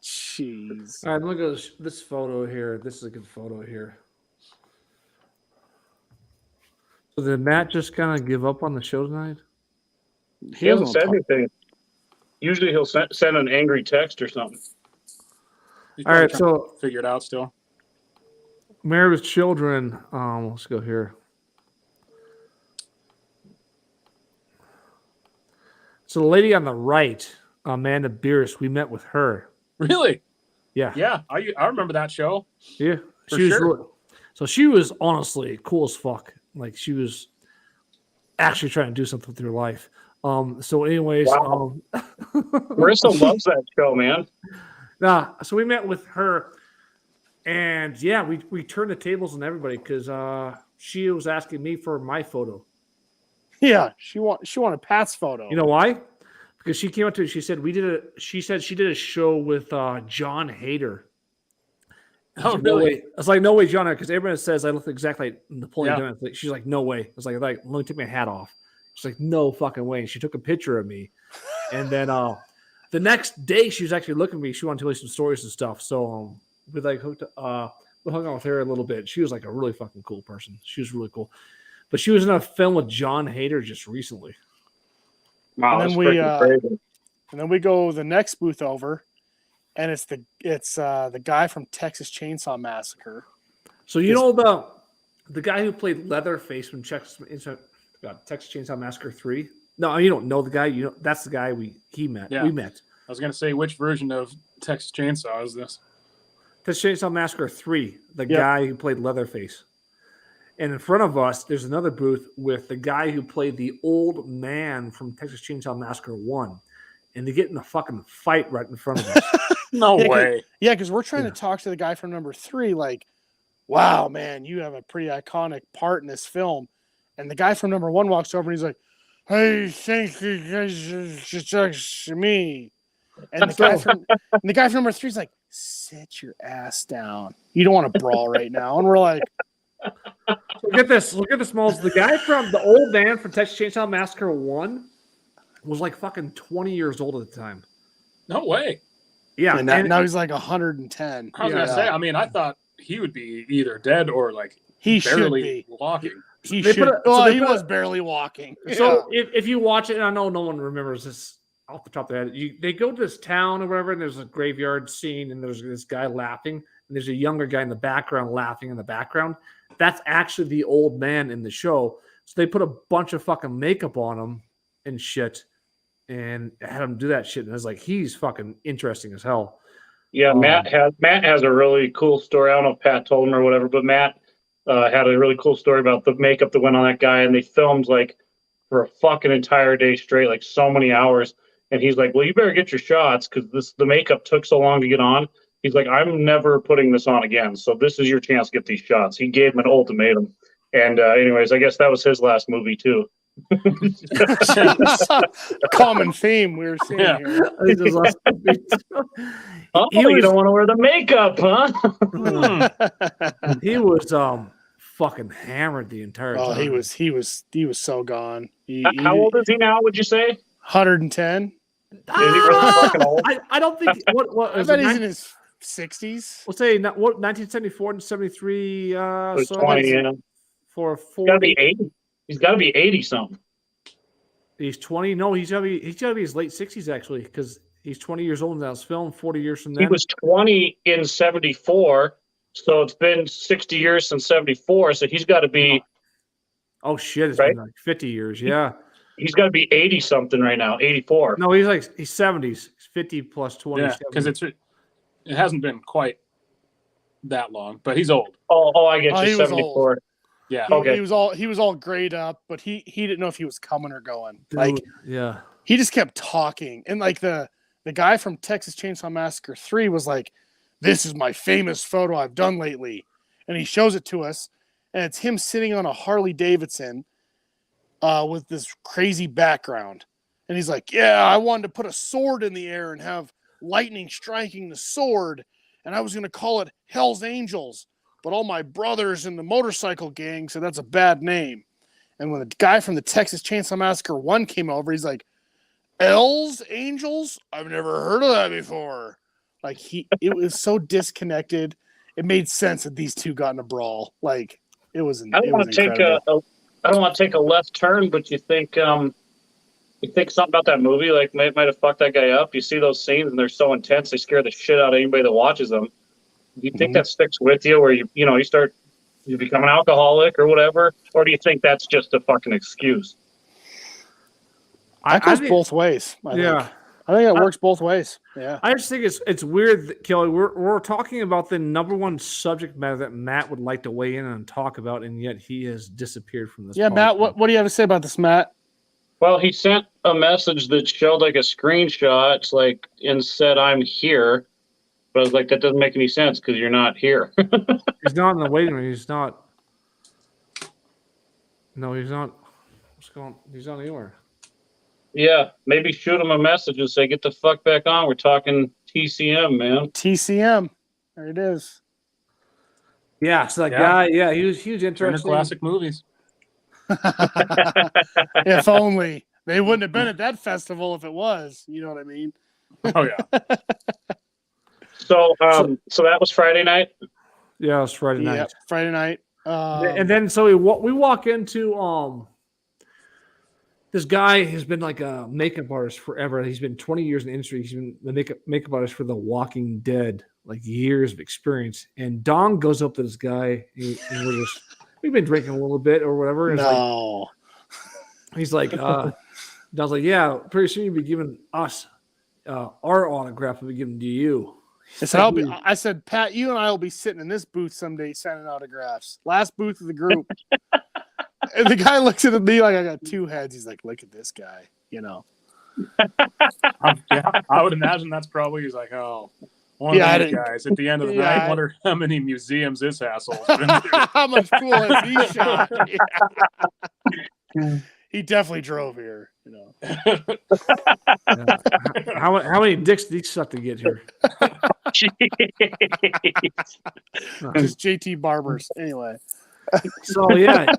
Jeez. All right, look at this photo here. This is a good photo here. So did Matt just kind of give up on the show tonight? He hasn't said anything. Usually he'll send an angry text or something. All right, so figure it out still. Married with Children. Let's go here. So the lady on the right, Amanda Bierce, we met with her. Really? Yeah. Yeah, I remember that show. Yeah. For She was sure. really, so she was honestly cool as fuck. Like she was actually trying to do something with her life. So anyways, Wow. Marissa loves that show, man. So we met with her, and yeah, we turned the tables on everybody because she was asking me for my photo. Yeah, she wanted Pat's photo. You know why? Because she came up to me. She said she did a show with John Hader. Oh, No really? way. I was like, no way, John, because everyone says I look exactly like Napoleon Yeah. Dynamite. She's like, no way. I was like, let me take my hat off. She's like, no fucking way. And she took a picture of me, and then the next day she was actually looking at me. She wanted to tell me some stories and stuff. So we like we hung out with her a little bit. She was like a really fucking cool person. She was really cool. But she was in a film with John Hader just recently. Wow, And then that's freaking crazy. And then we go the next booth over, and it's the guy from Texas Chainsaw Massacre. So you know the guy who played Leatherface from Texas Chainsaw Massacre 3? No, you don't know the guy. You know that's the guy he met. Yeah. We met. I was gonna say, which version of Texas Chainsaw is this? Texas Chainsaw Massacre 3, the Yep. guy who played Leatherface. And in front of us, there's another booth with the guy who played the old man from Texas Chainsaw Massacre 1. And they get in a fucking fight right in front of us. No Yeah, way. Yeah, because we're trying to talk to the guy from number 3, like, wow, man, you have a pretty iconic part in this film. And the guy from number 1 walks over and he's like, hey, thank you guys to me. And the guy from number 3 is like, sit your ass down. You don't want to brawl right now. And we're like, Look at this, Moles. The guy from the old man from Texas Chainsaw Massacre 1 was like fucking 20 years old at the time. No way. Yeah. and now he's like 110. I was gonna say. I mean, I thought he would be either dead or like He should barely be. walking. He They should. put a- so Well, they he put a- was barely walking. So if you watch it, and I know no one remembers this off the top of their head, they go to this town or whatever, and there's a graveyard scene, and there's this guy laughing, and there's a younger guy in the background laughing in the background. That's actually the old man in the show. So they put a bunch of fucking makeup on him and shit, and had him do that shit. And I was like, he's fucking interesting as hell. Yeah, Matt has a really cool story. I don't know if Pat told him or whatever, but Matt had a really cool story about the makeup that went on that guy, and they filmed like for a fucking entire day straight, like so many hours. And he's like, "Well, you better get your shots because the makeup took so long to get on." He's like, "I'm never putting this on again, so this is your chance to get these shots." He gave him an ultimatum. And anyways, I guess that was his last movie too. Common theme we were seeing Yeah. here. He just lost- Oh, He you was- don't want to wear the makeup, huh? he was fucking hammered the entire time. Oh, he was so gone. How old is he now? Would you say? Is 110. he really fucking old? I don't think what I is bet it, he's in his 60s. Let's say 1974 and 73. So So 20, that's yeah. for He's got to 40. be 80. He's got to be 80 something. He's 20. No, he's gotta be his late 60s actually, because he's 20 years old now. It's filmed 40 years from He then. was 20 in 74, so it's been 60 years since 74. So he's got to be Oh shit! It's right. been like 50 years. Yeah. He's got to be 80 something right now. 84. No, he's 70s. He's 50 plus 20. Yeah, because it hasn't been quite that long, but he's old. Oh, I get Oh, you. he was 74. Yeah. Okay. He was all grayed up, but he didn't know if he was coming or going. Dude, Like yeah. he just kept talking, and like the guy from Texas Chainsaw Massacre 3 was like, "This is my famous photo I've done lately," and he shows it to us, and it's him sitting on a Harley Davidson, with this crazy background, and he's like, "Yeah, I wanted to put a sword in the air and have lightning striking the sword, and I was going to call it Hell's Angels, but all my brothers in the motorcycle gang said that's a bad name." And when the guy from the Texas Chainsaw Massacre 1 came over, he's like, "Hell's Angels? I've never heard of that before." Like it was so disconnected. It made sense that these two got in a brawl. Like it was. I don't want to take I don't want to take a left turn, but you think something about that movie like might have fucked that guy up. You see those scenes and they're so intense they scare the shit out of anybody that watches them. Do you think that sticks with you, where you become an alcoholic or whatever, or do you think that's just a fucking excuse? That goes both ways. I think it works both ways. Yeah. I just think it's weird that, Kelly, we're talking about the number one subject matter that Matt would like to weigh in and talk about, and yet he has disappeared from this. Yeah, podcast. Matt, what do you have to say about this, Matt? Well, he sent a message that showed like a screenshot, like, and said, "I'm here." But I was like, that doesn't make any sense because you're not here. He's not in the waiting room. He's not. No, he's not. What's going on? He's not anywhere. Yeah, maybe shoot him a message and say, "Get the fuck back on. We're talking TCM, man." TCM. There it is. Yeah, so that guy, he was Turner interesting. classic movies. If only they wouldn't have been at that festival if it was. You know what I mean? Oh yeah. So that was Friday night. Yeah, it was Friday night. Yep, Friday night. And then so we walk into this guy has been like a makeup artist forever. He's been 20 years in the industry. He's been the makeup artist for The Walking Dead, like years of experience. And Don goes up to this guy, and we've been drinking a little bit or whatever. And No. he's like, Don's like, yeah, pretty soon you'll be giving us our autograph will be given to you. I said, Pat, you and I will be sitting in this booth someday signing autographs. Last booth of the group. And the guy looks at me like I got two heads. He's like, look at this guy, you know. Yeah, I would imagine that's probably he's like, oh, one of these guys at the end of the night. I wonder how many museums this asshole's been to. How much cool has he shot? Yeah. He definitely drove here, you know. Yeah. How many dicks did he suck to get here? Just JT Barbers. Anyway. So yeah,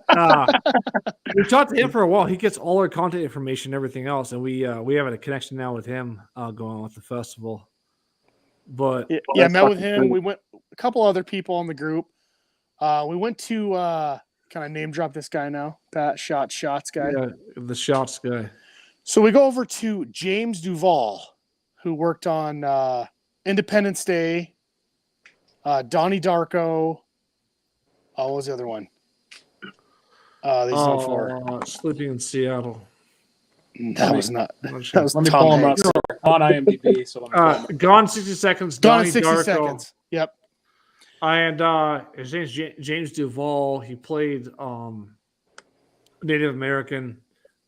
we talked to him for a while. He gets all our content information, and everything else, and we have a connection now with him going on with the festival. But yeah, I met with him. We went a couple other people on the group. We went to kind of name drop this guy now, Pat Shots guy. Yeah, the Shots guy. So we go over to James Duvall, who worked on Independence Day, Donnie Darko. Oh, what was the other one? Sleeping in Seattle. That was not. That was Let me Tom pull him Hanks. up on IMDb. So let me pull him up. Gone 60 Seconds. Gone in Donnie 60 Darko. seconds. Yep. And his name's James Duvall. He played Native American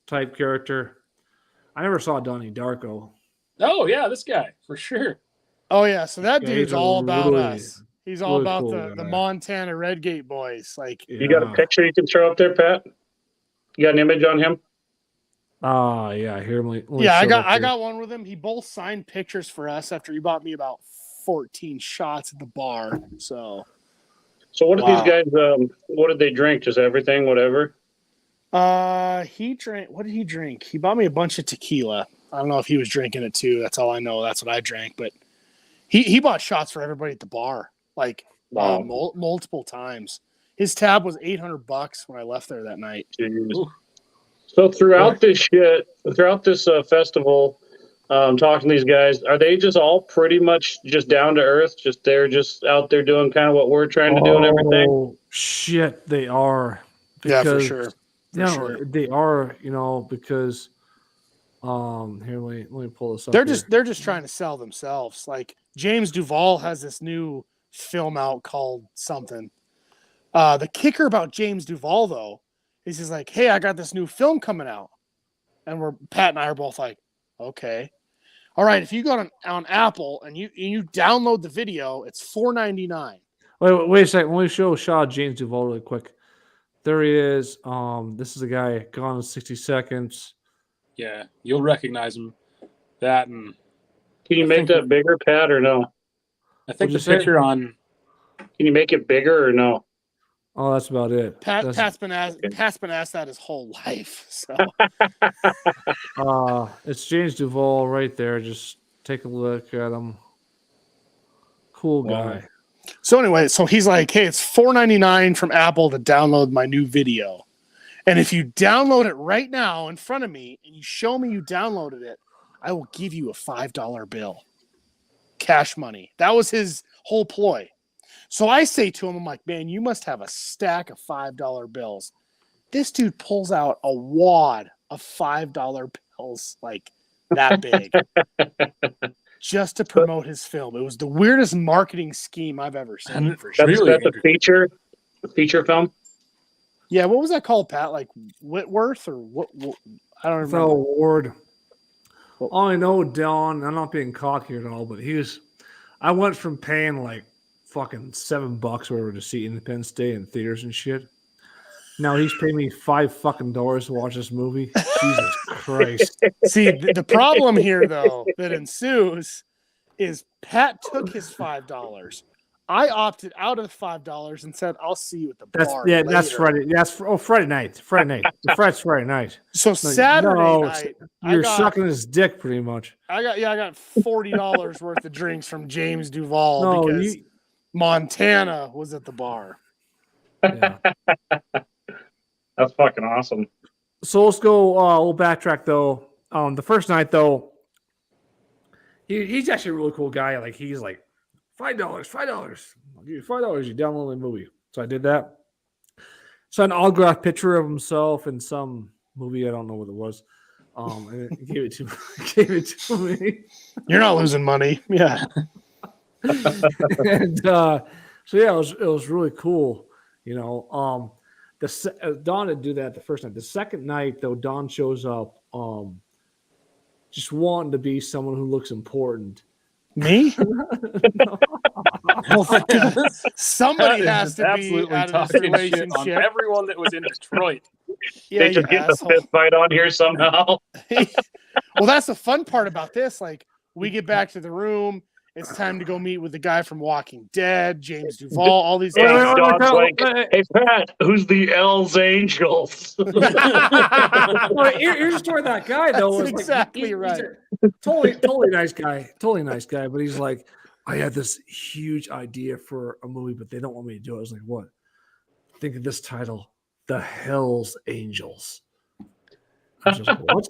type character. I never saw Donnie Darko. Oh yeah, this guy for sure. Oh yeah, so that Yeah, dude's he's a all about really- us. He's all really about cool the guy. Montana Redgate boys. Like, You got a picture you can throw up there, Pat? You got an image on him? Yeah. Here, let me yeah, show that I here. got one with him. He both signed pictures for us after he bought me about 14 shots at the bar. So what did these guys? What did they drink? Just everything, whatever. he drank. What did he drink? He bought me a bunch of tequila. I don't know if he was drinking it too. That's all I know. That's what I drank. But He bought shots for everybody at the bar, like Wow. multiple times. His tab was $800 when I left there that night. Jeez. Ooh. So throughout this festival, talking to these guys, are they just all pretty much just down to earth? They're just out there doing kind of what we're trying to do and everything? Oh, shit, they are. Yeah, for Because- sure. They are, because here, let me pull this up. They're just trying to sell themselves. Like James Duvall has this new film out called something. The kicker about James Duvall though is he's like, hey, I got this new film coming out, and Pat and I are both like, okay, all right. If you go on Apple and you download the video, it's $4.99. Wait a second. Let me show Shaw James Duvall really quick. There he is. This is a guy Gone in 60 Seconds. Yeah, you'll recognize him. That and Can you make that bigger, Pat, or no? I think What'd the you say? picture on. Can you make it bigger or no? Oh, that's about it. Pat's been asked that his whole life. So It's James Duvall right there. Just take a look at him. Cool guy. So anyway, so he's like, hey, it's $4.99 from Apple to download my new video. And if you download it right now in front of me and you show me you downloaded it, I will give you a $5 bill. Cash money. That was his whole ploy. So I say to him, I'm like, man, you must have a stack of $5 bills. This dude pulls out a wad of $5 bills like that big. Just to promote his film. It was the weirdest marketing scheme I've ever seen. For sure. That's a feature film? Yeah, what was that called, Pat? Like Whitworth or what I don't It's remember. an award. All I know, Don, I'm not being cocky at all, but I went from paying like fucking $7 or whatever to see Independence Day in theaters and shit. Now he's paying me $5 to watch this movie. Jesus Christ. See, the problem here, though, that ensues is Pat took his $5. I opted out of the $5 and said, "I'll see you at the bar." That's Friday. Friday night. Friday night. Friday night. So Saturday night, you're sucking his dick, pretty much. I got $40 worth of drinks from James Duvall No, because Montana was at the bar. Yeah. That's fucking awesome. So let's go. We'll backtrack though. The first night though, he's actually a really cool guy. Like he's like $5. I'll give you $5. You download the movie. So I did that. So an autographed picture of himself in some movie. I don't know what it was. And he gave it to me. You're not losing money. Yeah. And so yeah, it was really cool. Don didn't do that the first night. The second night, though, Don shows up just wanting to be someone who looks important. Me? Oh my God. Somebody has to be absolutely out of this talking shit on relationship. everyone that was in Detroit. Yeah, They just you get the asshole. fist fight on here somehow. Well, that's the fun part about this. Like, we get back to the room. It's time to go meet with the guy from Walking Dead, James Duvall, all these Hey, guys. Don's like, hey, Pat, who's the L's Angels? Well, here's the story of that guy, though. That's was exactly like, right. Totally nice guy. Totally nice guy. But he's like, I had this huge idea for a movie, but they don't want me to do it. I was like, what? Think of this title, The Hell's Angels. I was just like, what?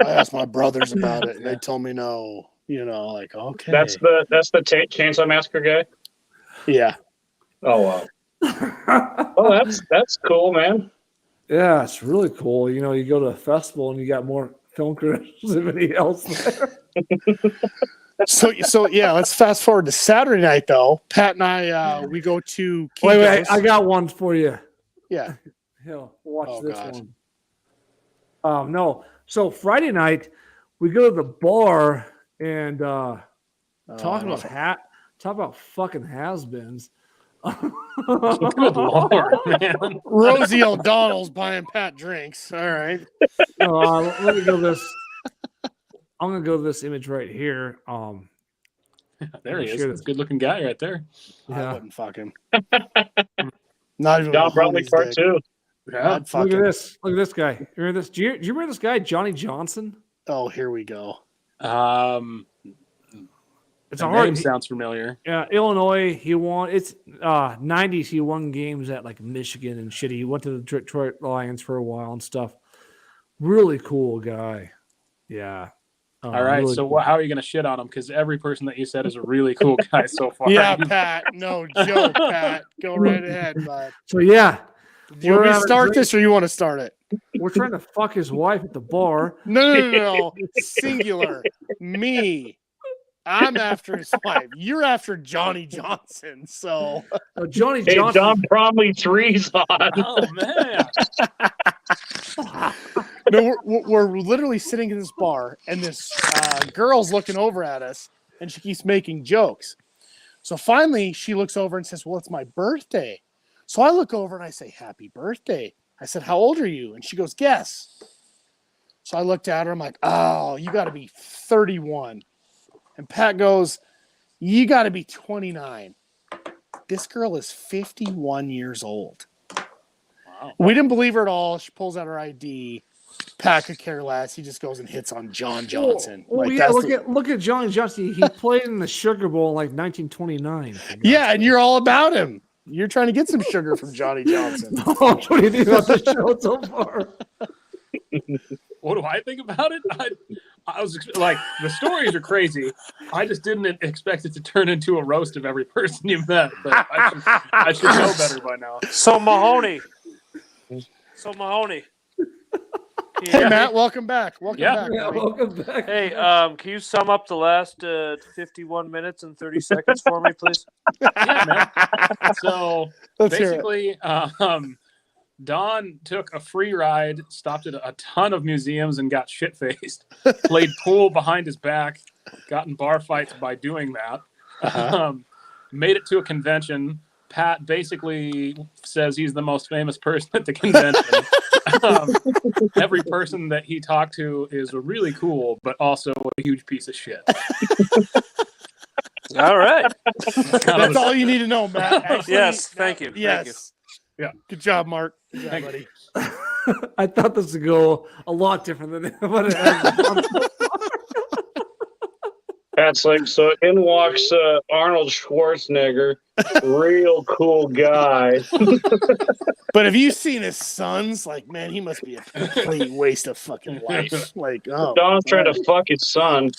I asked my brothers about it, and they told me no. Like, okay. That's the Chainsaw Massacre guy. Yeah. Oh wow. Oh, that's cool, man. Yeah, it's really cool. You go to a festival and you got more film critics than anybody else there. So yeah, let's fast forward to Saturday night, though. Pat and I, we go to Wait, Kinko's. I got one for you. Yeah. Here, watch Oh, this God. one. No. So Friday night, we go to the bar and talk about fucking has-beens. Good lord, man. Rosie O'Donnell's buying Pat drinks. All right. Let me go this. I'm gonna go to this image right here. There he is. Sure. That's a good-looking guy right there. I Yeah. wouldn't fuck him. Not even Don with Bromley Mahoney's part dick. 2. Yeah. I'd fuck Look at him. this. Look at this guy. You remember this? Do you remember this guy, Johnny Johnson? Oh, here we go. Um, It's The a hard. name sounds familiar. Yeah, Illinois. He won. It's 90s. He won games at like Michigan and shit. He went to the Detroit Lions for a while and stuff. Really cool guy. Yeah. All right. Really So cool. how are you going to shit on him? Because every person that you said is a really cool guy so far. Yeah, Pat. No joke, Pat. Go right ahead, bud. So yeah, Do you want me to having a start drink. this or you want to start it? We're trying to fuck his wife at the bar. No. Singular. Me. I'm after his wife. You're after Johnny Johnson. So Johnny Hey, Johnson. Don Bromley 3's on. Oh, man. no, we're literally sitting in this bar, and this girl's looking over at us, and she keeps making jokes. So finally, she looks over and says, "Well, it's my birthday." So I look over and I say, "Happy birthday." I said, "How old are you?" And she goes, "Guess." So I looked at her. I'm like, "Oh, you got to be 31." And Pat goes, "You got to be 29." This girl is 51 years old. Wow. We didn't believe her at all. She pulls out her ID. Pat could care less. He just goes and hits on John Johnson. Oh, Like, yeah. that's Look at Johnny Johnson. He played in the Sugar Bowl in like 1929. yeah, and you're all about him. You're trying to get some sugar from Johnny Johnson. Oh, what do you think about the show so far? What do I think about it? I was like, the stories are crazy. I just didn't expect it to turn into a roast of every person you met. But I should know better by now. So Mahoney. Hey, Matt, welcome back. Welcome Yeah. back. Yeah, buddy. welcome back. Hey, can you sum up the last 51 minutes and 30 seconds for me, please? Yeah, man. So Let's hear it. basically, Don took a free ride, stopped at a ton of museums, and got shit-faced. Played pool behind his back, got in bar fights by doing that. Made it to a convention. Pat basically says he's the most famous person at the convention. Every person that he talked to is really cool, but also a huge piece of shit. All right. That's all you need to know, Matt. Actually, Yes, thank you. Yes. Thank you. Yeah. Good job, Mark. Good job, Thank buddy. I thought this would go a lot different than what it has. Pat's like, so in walks Arnold Schwarzenegger, real cool guy. But have you seen his sons? Like, man, he must be a complete waste of fucking life. Like, oh, Don's trying to fuck his son.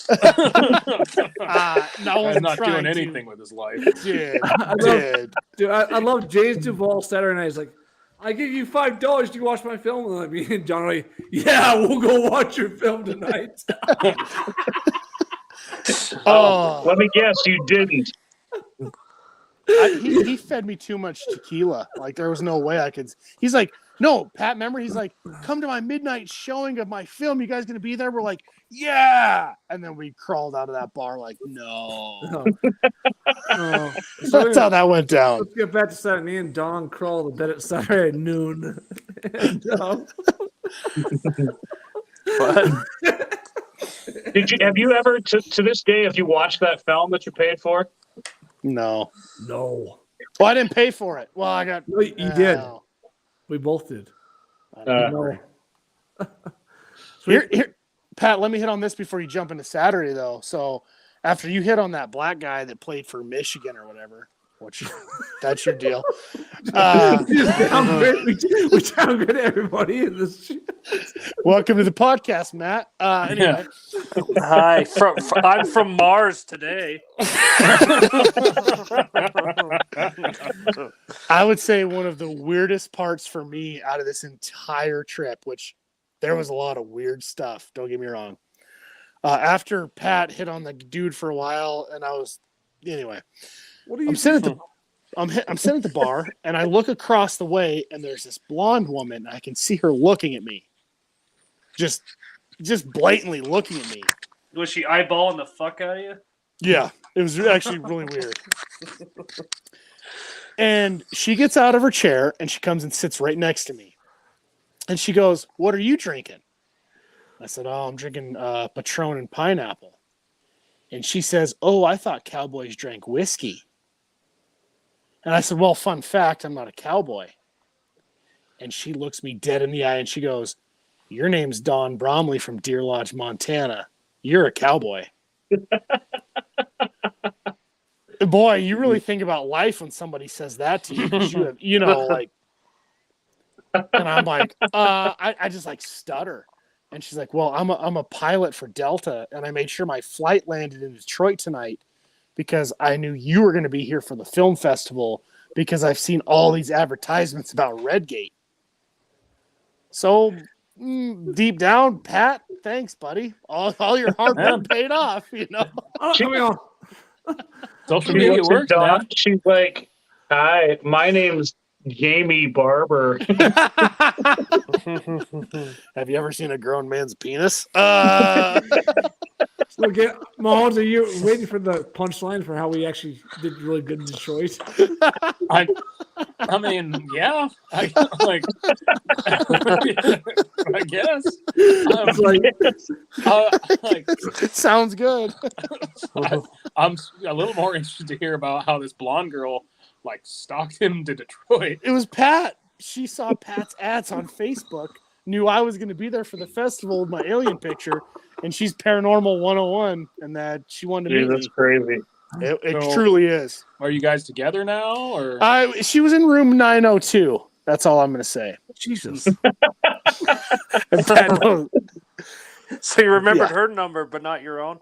no He's one's not trying doing anything with his life. Dude, Dude, I love James Duvall Saturday night. He's like, I give you $5 to watch my film. And me and John are like, yeah, we'll go watch your film tonight. Oh, Let me guess, you didn't. he fed me too much tequila. Like, there was no way I could. He's like, no, Pat, remember? He's like, come to my midnight showing of my film. You guys going to be there? We're like, yeah. And then we crawled out of that bar like, no. So That's how that went down. let's get back to Saturday. Me and Don crawl to bed at Saturday at noon. And, Have you ever to this day, have you watched that film that you paid for? No. no. Well, I didn't pay for it. Well, I got. No, you did. No. We both did. No. Here, Pat, let me hit on this before you jump into Saturday, though. So, after you hit on that black guy that played for Michigan or whatever, that's your deal. We downgrade everybody in this shit. Welcome to the podcast, Matt. Anyway, Hi. I'm from Mars today. I would say one of the weirdest parts for me out of this entire trip, which there was a lot of weird stuff, don't get me wrong. After Pat hit on the dude for a while, and anyway. What are you I'm sitting at the bar, and I look across the way, and there's this blonde woman. I can see her looking at me, just blatantly looking at me. Was she eyeballing the fuck out of you? Yeah, it was actually really weird. And she gets out of her chair, and she comes and sits right next to me. And she goes, "What are you drinking?" I said, "Oh, I'm drinking Patron and pineapple." And she says, "Oh, I thought cowboys drank whiskey." And I said, "Well, fun fact, I'm not a cowboy." And she looks me dead in the eye and she goes, "Your name's Don Bromley from Deer Lodge, Montana. You're a cowboy." Boy, you really think about life when somebody says that to you. 'Cause you have, like, and I'm like, I just like stutter. And she's like, well, I'm a pilot for Delta, and I made sure my flight landed in Detroit tonight because I knew you were going to be here for the film festival because I've seen all these advertisements about Redgate. So deep down, Pat, thanks, buddy. All your hard work paid off, Social She media looks at works, Dawn, man. she's like, hi, my name's Jamie Barber. Have you ever seen a grown man's penis? So again, Mahomes, are you waiting for the punchline for how we actually did really good in Detroit? I mean, yeah. I guess. Sounds good. I'm a little more interested to hear about how this blonde girl stalked him to Detroit. It was Pat. She saw Pat's ads on Facebook, knew I was going to be there for the festival with my alien picture, and she's Paranormal 101, and that she wanted to meet me. That's crazy. It So, truly is. Are you guys together now, or? She was in room 902. That's all I'm going to say. Jesus. And Pat knows. So you remembered her number, but not your own?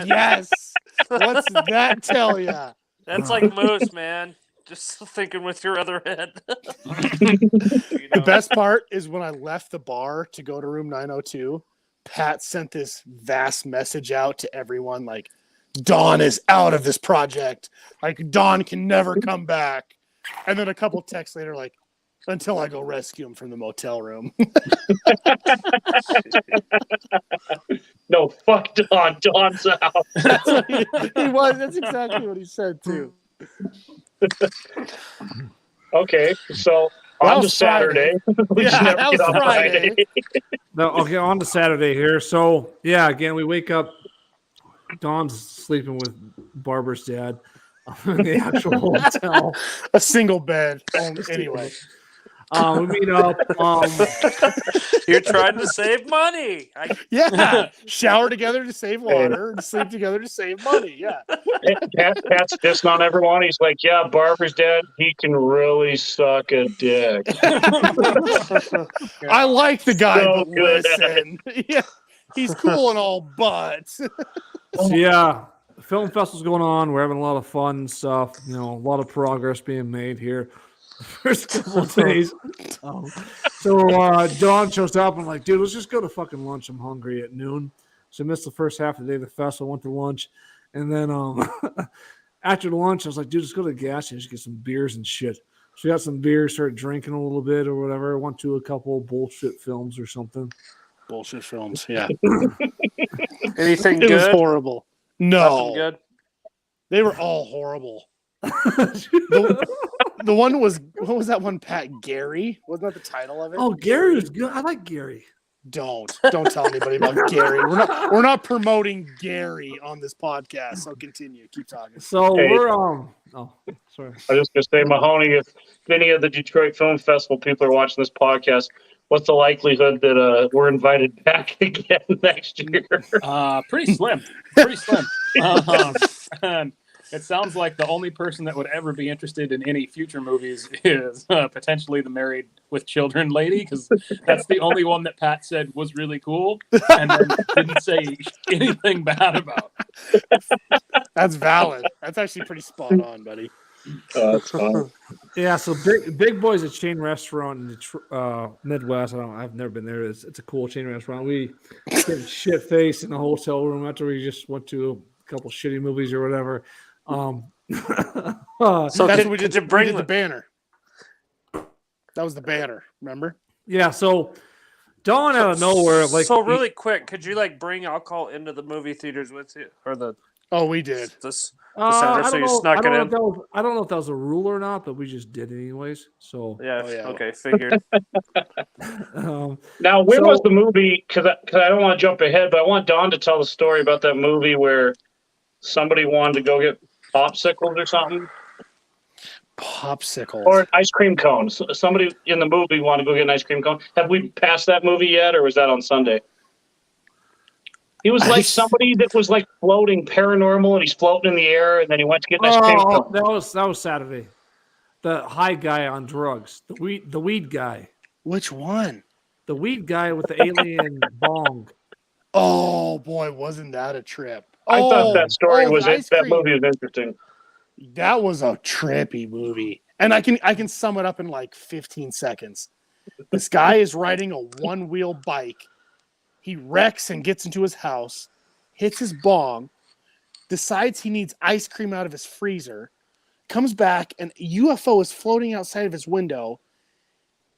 Yes. What's that tell ya? That's like Moose, man. Just thinking with your other head. The best part is when I left the bar to go to room 902, Pat sent this vast message out to everyone like, Dawn is out of this project. Like, Dawn can never come back. And then a couple texts later, like, until I go rescue him from the motel room. No, fuck Dawn. Dawn's out. He was. That's exactly what he said, too. Okay, so on to Saturday. We Yeah, just never that get was on Friday. No, okay, on to Saturday here. So, yeah, again, we wake up. Dawn's sleeping with Barbara's dad in the actual hotel. A single bed. Anyway. We meet up. You're trying to save money. Yeah. Shower together to save water and sleep together to save money. Yeah. Pat's pissing on everyone. He's like, yeah, Barbara's dad, he can really suck a dick. I like the guy, So but good. listen. Yeah. He's cool and all, but. So, yeah, the film festival's going on. We're having a lot of fun and stuff. A lot of progress being made here. The first couple of days. So Dawn shows up. I'm like, dude, let's just go to fucking lunch. I'm hungry at noon. So I missed the first half of the day of the festival. Went to lunch. And then after the lunch, I was like, dude, let's go to the gas station, get some beers and shit. So we got some beers, started drinking a little bit or whatever. Went to a couple bullshit films or something. Bullshit films, yeah. Anything It good? was horrible. No. Nothing good? They were all horrible. The one was, what was that one, Pat? Gary? Wasn't that the title of it? Oh, Gary was good. I like Gary. Don't tell anybody about Gary. We're not promoting Gary on this podcast. So continue. Keep talking. So Hey. we're sorry. I was just going to say, Mahoney, if any of the Detroit Film Festival people are watching this podcast, what's the likelihood that we're invited back again next year? Pretty slim. And it sounds like the only person that would ever be interested in any future movies is potentially the Married with Children lady, because that's the only one that Pat said was really cool and then didn't say anything bad about. That's valid. That's actually pretty spot on, buddy. That's fine. Yeah, so Big Boy's a chain restaurant in the Midwest. I've never been there. It's a cool chain restaurant. We get shit faced in the hotel room after we just went to a couple shitty movies or whatever. So That's what we did. you bring the banner. That was the banner. Remember? Yeah, so Dawn out of nowhere, so really quick, could you bring alcohol into the movie theaters with you, or the? Oh, we did. This I so don't you know. snuck it in. I don't know if that was a rule or not, but we just did it anyways. So Yeah. Oh, yeah. Okay. Figured. Now, where was the movie? Because I don't want to jump ahead, but I want Dawn to tell the story about that movie where somebody wanted to go get popsicles or something. Popsicles. Or an ice cream cone. Somebody in the movie wanted to go get an ice cream cone. Have we passed that movie yet, or was that on Sunday? He was like somebody that was like floating paranormal, and he's floating in the air, and then he went to get this pink Oh, pill. that was Saturday. The high guy on drugs, the weed guy, Which one? the weed guy with the alien bong. Oh boy, wasn't that a trip? I thought Oh, that story the was it. ice That cream. movie was interesting. That was a trippy movie. And I can sum it up in like 15 seconds. This guy is riding a one-wheel bike. He wrecks and gets into his house, hits his bong, decides he needs ice cream out of his freezer, comes back, and a UFO is floating outside of his window,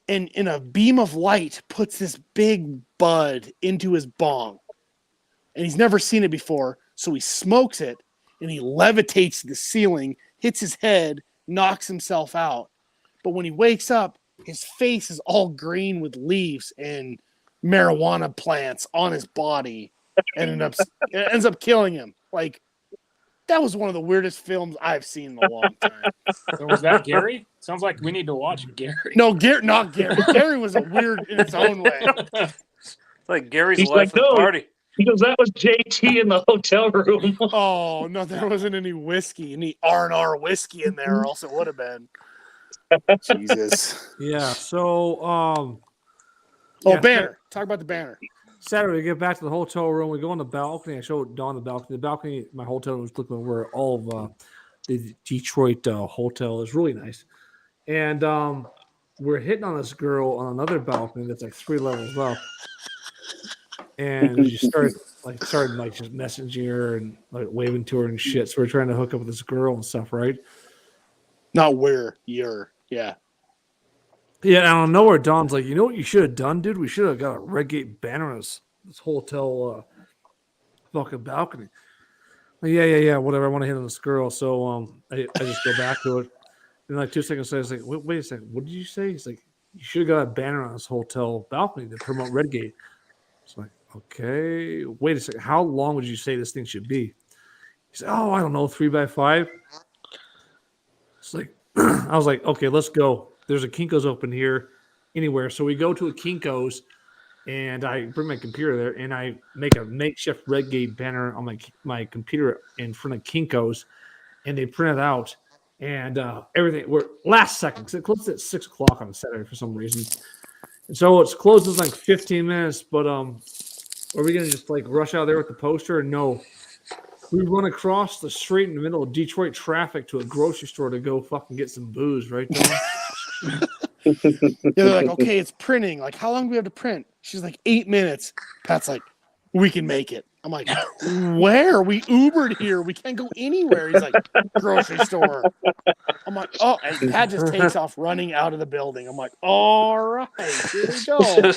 and in a beam of light puts this big bud into his bong. And he's never seen it before, so he smokes it, and he levitates to the ceiling, hits his head, knocks himself out. But when he wakes up, his face is all green with leaves and marijuana plants on his body, and it ends up killing him. Like, that was one of the weirdest films I've seen in a long time. So was that Gary? Sounds like we need to watch Gary. No, not Gary. Gary was a weird in its own way. It's like Gary's He's life like, of no. the party. He goes, that was JT in the hotel room. Oh no, there wasn't any whiskey, any R&R whiskey in there, or else it would have been. Jesus. Yeah. So, Oh, yeah, banner. Talk about the banner. Saturday, we get back to the hotel room. We go on the balcony. I showed Dawn the balcony. The balcony, my hotel was looking over all of the Detroit hotel. Is really nice. And we're hitting on this girl on another balcony that's like 3 levels up. And we just started just messaging her and like waving to her and shit. So we're trying to hook up with this girl and stuff, right? Not where you're. Yeah. Yeah, out of nowhere, Don's like, you know what you should have done, dude? We should have got a Redgate banner on this hotel fucking balcony. Like, yeah, whatever. I want to hit on this girl. So I just go back to it. And like 2 seconds later, I was like, wait a second. What did you say? He's like, you should have got a banner on this hotel balcony to promote Redgate. It's like, okay, wait a second. How long would you say this thing should be? He said, oh, I don't know, 3x5. It's like, I was like, okay, let's go. There's a Kinko's open here anywhere. So we go to a Kinko's and I bring my computer there and I make a makeshift Redgate banner on my computer in front of Kinko's, and they print it out and everything. We're last second because it closed at 6 o'clock on Saturday for some reason. And so it's closed in like 15 minutes, but are we going to just like rush out there with the poster? No. We run across the street in the middle of Detroit traffic to a grocery store to go fucking get some booze, right, Don? Yeah, they're like, okay, it's printing. Like, how long do we have to print? She's like, 8 minutes. Pat's like, we can make it. I'm like, where? We Ubered here. We can't go anywhere. He's like, grocery store. I'm like, oh, and Pat just takes off running out of the building. I'm like, all right, here we go.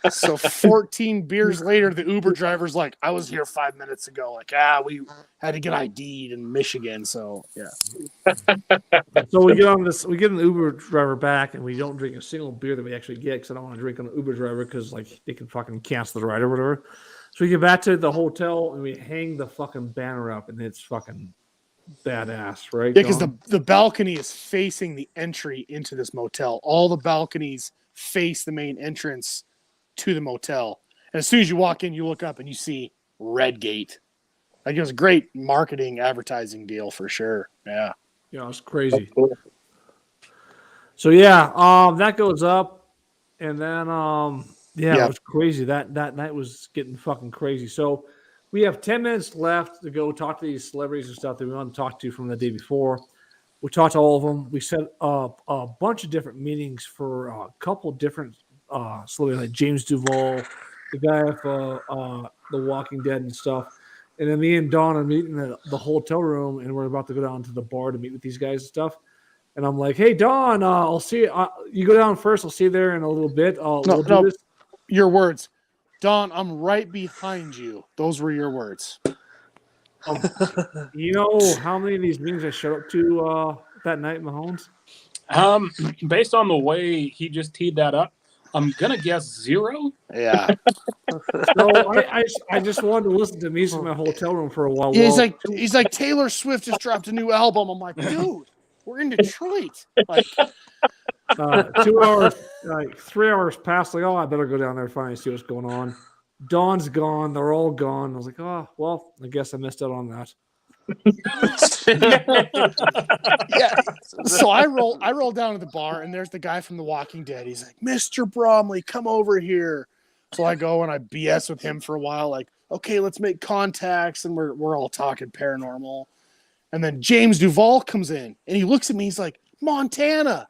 So 14 beers later, the Uber driver's like, I was here 5 minutes ago. Like, we had to get ID'd in Michigan. So, yeah. So we get an Uber driver back, and we don't drink a single beer that we actually get because I don't want to drink on the Uber driver because like they can fucking cancel the ride or whatever. So we get back to the hotel and we hang the fucking banner up, and it's fucking badass, right? Yeah, because the balcony is facing the entry into this motel. All the balconies face the main entrance to the motel. And as soon as you walk in, you look up and you see Redgate. Like, it was a great marketing advertising deal for sure. Yeah. Yeah, it's crazy. So yeah, that goes up, and then it was crazy. That night was getting fucking crazy. So we have 10 minutes left to go talk to these celebrities and stuff that we want to talk to from the day before. We talked to all of them. We set up a bunch of different meetings for a couple different celebrities, like James Duval, the guy of The Walking Dead and stuff. And then me and Dawn are meeting in the hotel room, and we're about to go down to the bar to meet with these guys and stuff. And I'm like, hey, Dawn, I'll see you. You go down first. I'll see you there in a little bit. We'll do this. Your words. Dawn, I'm right behind you. Those were your words. You know how many of these meetings I showed up to that night, Mahomes? Based on the way he just teed that up, I'm gonna guess 0. Yeah. So I just wanted to listen to music in my hotel room for a while. Yeah, he's like Taylor Swift just dropped a new album. I'm like, dude, we're in Detroit. Like 2 hours, like 3 hours past. Like, oh, I better go down there and finally see what's going on. Dawn's gone. They're all gone. I was like, oh, well, I guess I missed out on that. Yeah. So I roll down to the bar, and there's the guy from The Walking Dead. He's like, Mr. Bromley, come over here. So I go and I BS with him for a while, like, okay, let's make contacts, and we're all talking paranormal. And then James Duvall comes in, and he looks at me. He's like, Montana.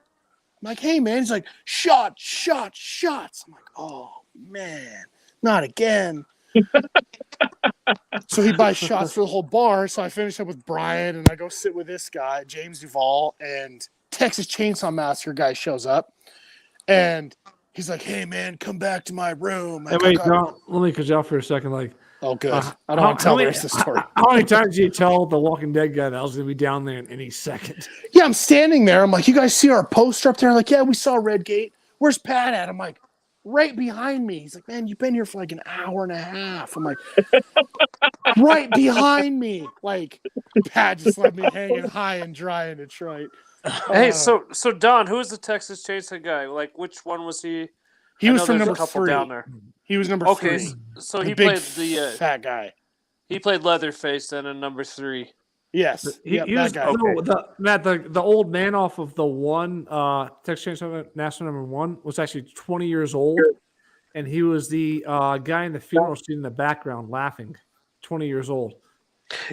I'm like, hey, man. He's like, shots. I'm like, oh, man, not again. So he buys shots for the whole bar. So I finish up with Brian, and I go sit with this guy, James Duvall, and Texas Chainsaw Massacre guy shows up. And he's like, hey, man, come back to my room. Hey, wait, John, let me cut you off for a second. Like, oh, good. I don't want to tell the rest of the story. How many times did you tell the Walking Dead guy that I was going to be down there in any second? Yeah, I'm standing there. I'm like, you guys see our poster up there? Like, yeah, we saw Redgate. Where's Pat at? I'm like, right behind me. He's like, man, you've been here for like an hour and a half. I'm like, right behind me. Like, Pat just let me hanging high and dry in Detroit. Hey, so Don, who was the Texas Chainsaw guy? Like, which one was he? He was from there's number a couple 3. down there. He was number Okay, 3. so The he big played the fat guy. he played Leatherface then in number 3. Yes, He that was, guy. no, the old man off of the one Texas Chainsaw Massacre number 1 was actually 20 years old, and he was the guy in the funeral scene in the background laughing. 20 years old.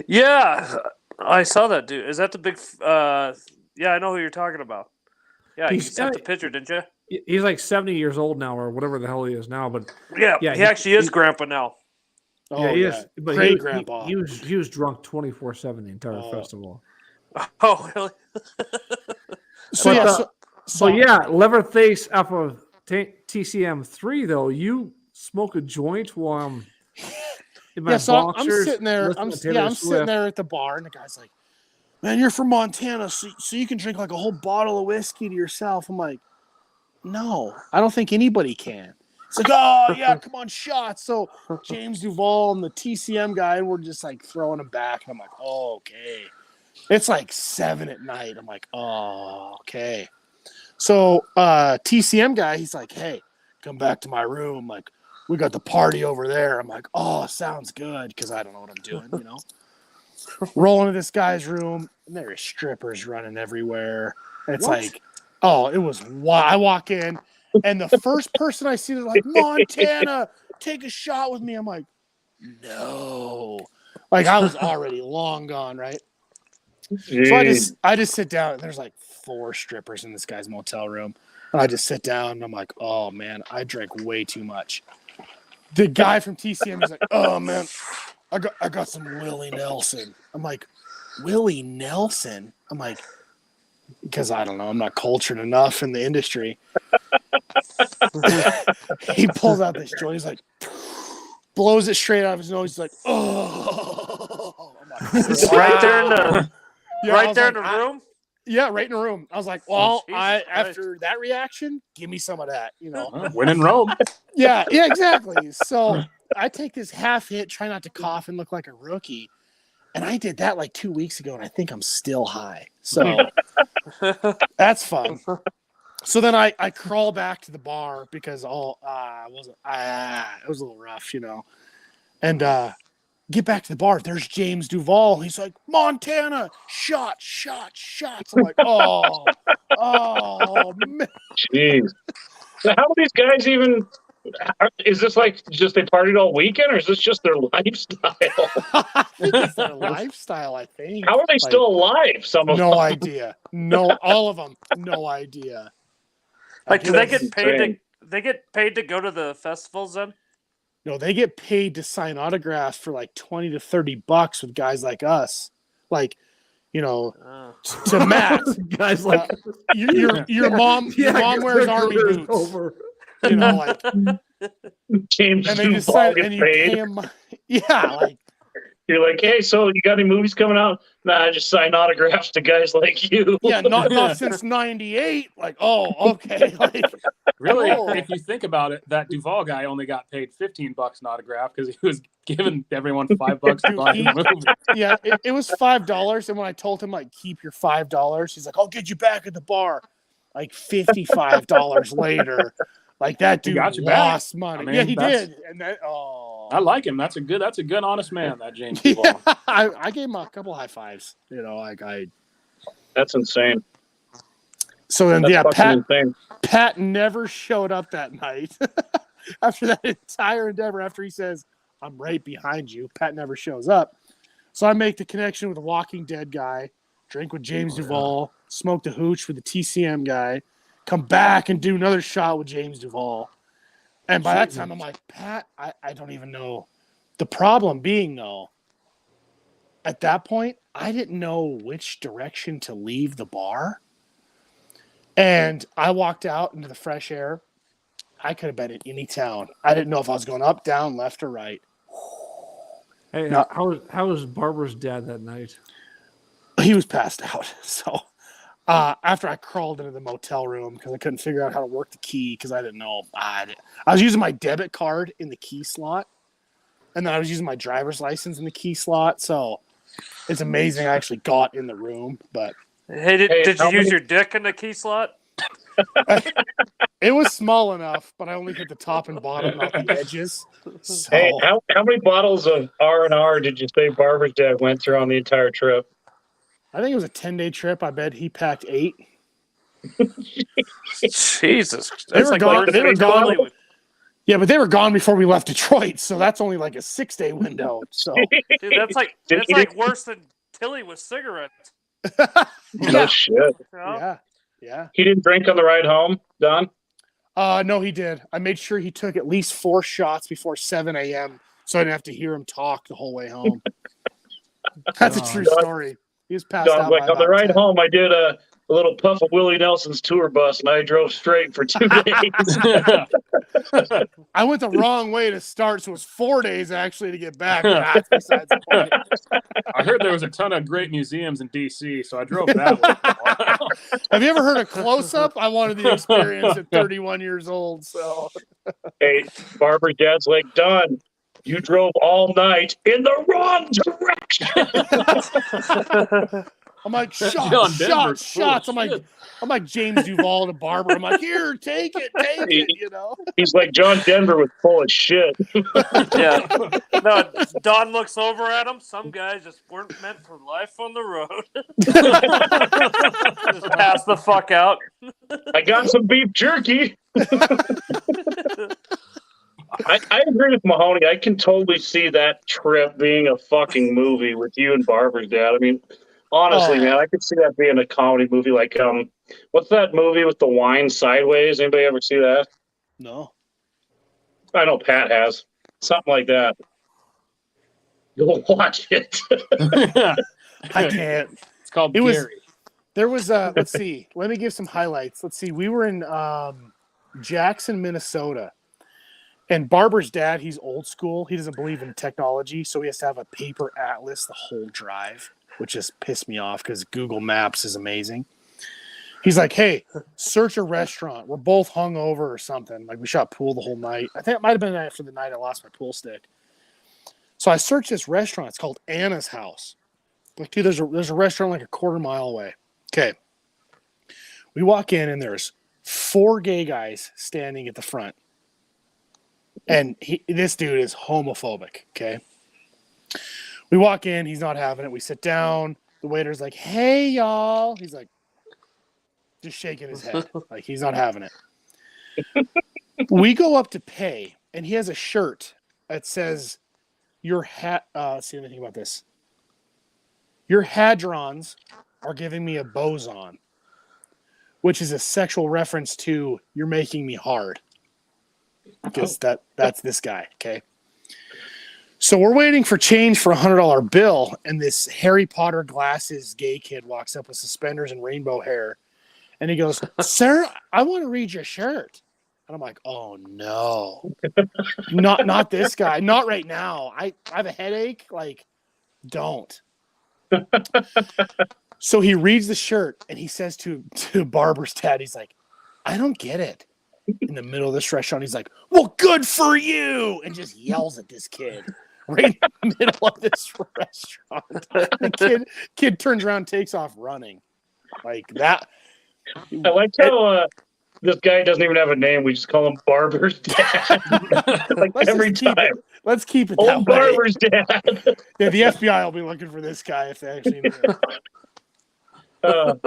Yeah, I saw that dude. Is that the big? Yeah, I know who you're talking about. Yeah, you sent the picture, didn't you? He's like 70 years old now, or whatever the hell he is now. But yeah, he actually is grandpa now. Oh, yeah, he yeah. is. But Great grandpa. He was drunk 24/7 the entire festival. Oh, really? So yeah, Leatherface off of TCM 3 though. You smoke a joint while I'm in my so I'm boxers. sitting there. I'm sitting there at the bar, and the guy's like, "Man, you're from Montana, so you can drink like a whole bottle of whiskey to yourself." I'm like, "No, I don't think anybody can." It's like, "Oh yeah, come on, shots." So James Duvall and the TCM guy, and we're just like throwing them back, and I'm like, "Oh, okay." It's like 7 at night. I'm like, "Oh, okay." So TCM guy, he's like, "Hey, come back to my room. Like, we got the party over there." I'm like, "Oh, sounds good," because I don't know what I'm doing, you know. Roll into this guy's room, and there are strippers running everywhere. And it's like, oh, it was wild. I walk in, and the first person I see, they're like, "Montana, take a shot with me." I'm like, no. Like, I was already long gone, right? Jeez. So I just sit down, and there's like 4 strippers in this guy's motel room. And I just sit down, and I'm like, oh, man, I drank way too much. The guy from TCM is like, oh, man, I got some Willie Nelson. I'm like, Willie Nelson? I'm like, because I don't know, I'm not cultured enough in the industry. He pulls out this joint. He's like, blows it straight out of his nose. He's like, oh. I'm like, Right there in the yeah, right there in like, the room. Yeah, right in the room. I was like, well, Jesus Christ. after that reaction, give me some of that, you know. When in Rome. Yeah, exactly. So I take this half hit, try not to cough and look like a rookie. And I did that like 2 weeks ago, and I think I'm still high. So that's fun. So then I crawl back to the bar because it was a little rough, you know. And get back to the bar. There's James Duvall. He's like, Montana, shots. I'm like, oh, man. Jeez. So how are these guys even? Is this like just they partied all weekend, or is this just their lifestyle? I think it's their lifestyle, I think. How are they still alive? Some of No them. idea. No, all of them. No idea. Like, do they get That's paid insane. they get paid to go to the festivals then? No, they get paid to sign autographs for like $20 to $30 with guys like us. Like, you know, to Matt, Guys like your mom wears army boots. Over. You know, like, James and they just Duvall sign gets and you paid. pay him. Yeah, like, You're like, hey, so you got any movies coming out? Nah, I just sign autographs to guys like you. yeah, not since '98. Like, oh, okay, like, Really, Oh. if you think about it, that Duvall guy only got paid $15 an autograph because he was giving everyone $5 to buy the movie. yeah, it was $5. And when I told him, like, keep your $5, he's like, I'll get you back at the bar. Like $55 later, Like that He dude got you lost back. money. I mean, yeah, he that's- did. And that I like him. That's a good, honest man, that James yeah, Duval. I gave him a couple high fives. You know, like I. That's insane. So then, That's yeah, fucking insane. Pat never showed up that night. After that entire endeavor, after he says, "I'm right behind you," Pat never shows up. So I make the connection with the Walking Dead guy, drink with James Duval, smoke the hooch with the TCM guy, come back and do another shot with James Duval. And by that time, I'm like, Pat, I don't even know. The problem being, though, at that point, I didn't know which direction to leave the bar. And I walked out into the fresh air. I could have been in any town. I didn't know if I was going up, down, left, or right. Hey, No. how was Barbara's dad that night? He was passed out. So after I crawled into the motel room because I couldn't figure out how to work the key because I didn't know. I was using my debit card in the key slot. And then I was using my driver's license in the key slot. So it's amazing I actually got in the room. But Hey, did you how use many- your dick in the key slot? it was small enough, but I only hit the top and bottom, not the edges. So Hey, how many bottles of R&R did you say Barbara's dad went through on the entire trip? I think it was a 10-day trip. I bet he packed 8. Jesus, They that's were gone- worse they than were gone. Italy. Yeah, but they were gone before we left Detroit, so that's only like a 6-day window. So Dude, that's worse than Tilly with cigarettes. No shit. Yeah. yeah. He didn't drink on the ride home, Don? No, he did. I made sure he took at least 4 shots before 7 a.m. so I didn't have to hear him talk the whole way home. That's a true story. He was passed Don, out like by on the about ride 10. home, I did a little puff of Willie Nelson's tour bus, and I drove straight for 2 days. I went the wrong way to start, so it was 4 days actually to get back. But that's besides the point. I heard there was a ton of great museums in DC, so I drove that way. Have you ever heard of Close Up? I wanted the experience at 31 years old. So Hey, Barbara's dad's like, Don, you drove all night in the wrong direction. I'm like, John shots. Denver's full of I'm like James Duval to Barbara. I'm like, here, take it, you know. He's like, John Denver was full of shit. Yeah. No, Don looks over at him. Some guys just weren't meant for life on the road. Just pass the fuck out. I got some beef jerky. I agree with Mahoney. I can totally see that trip being a fucking movie with you and Barbara's dad. I mean, honestly, man, I could see that being a comedy movie. Like, what's that movie with the wine Sideways? Anybody ever see that? No. I know Pat has. Something like that. Go watch it. I can't. It's called It was- Gary. There was let's see. Let me give some highlights. Let's see. We were in Jackson, Minnesota. And Barbara's dad, he's old school. He doesn't believe in technology, so he has to have a paper atlas the whole drive, which just pissed me off because Google Maps is amazing. He's like, hey, search a restaurant. We're both hungover or something. Like, we shot pool the whole night. I think it might have been after the night I lost my pool stick. So I searched this restaurant. It's called Anna's House. Like, dude, there's a restaurant like a quarter mile away. Okay. We walk in, and there's 4 gay guys standing at the front. And this dude is homophobic, okay? We walk in, he's not having it. We sit down. The waiter's like, hey, y'all. He's like, just shaking his head. Like, he's not having it. We go up to pay, and he has a shirt that says, let's see anything about this. Your hadrons are giving me a boson, which is a sexual reference to you're making me hard. Because that's this guy, okay? So we're waiting for change for $100 bill, and this Harry Potter glasses gay kid walks up with suspenders and rainbow hair, and he goes, "Sir, I want to read your shirt." And I'm like, "Oh no, not this guy, not right now. I have a headache. Like, don't." So he reads the shirt, and he says to Barbara's dad, he's like, "I don't get it." In the middle of this restaurant, he's like, "Well, good for you," and just yells at this kid right in the middle of this restaurant. The kid turns around, takes off running like that. I like how this guy doesn't even have a name. We just call him Barber's dad. Like Let's every just keep time. it. Let's keep it Old that way. Barber's dad. Yeah, the FBI will be looking for this guy if they actually know.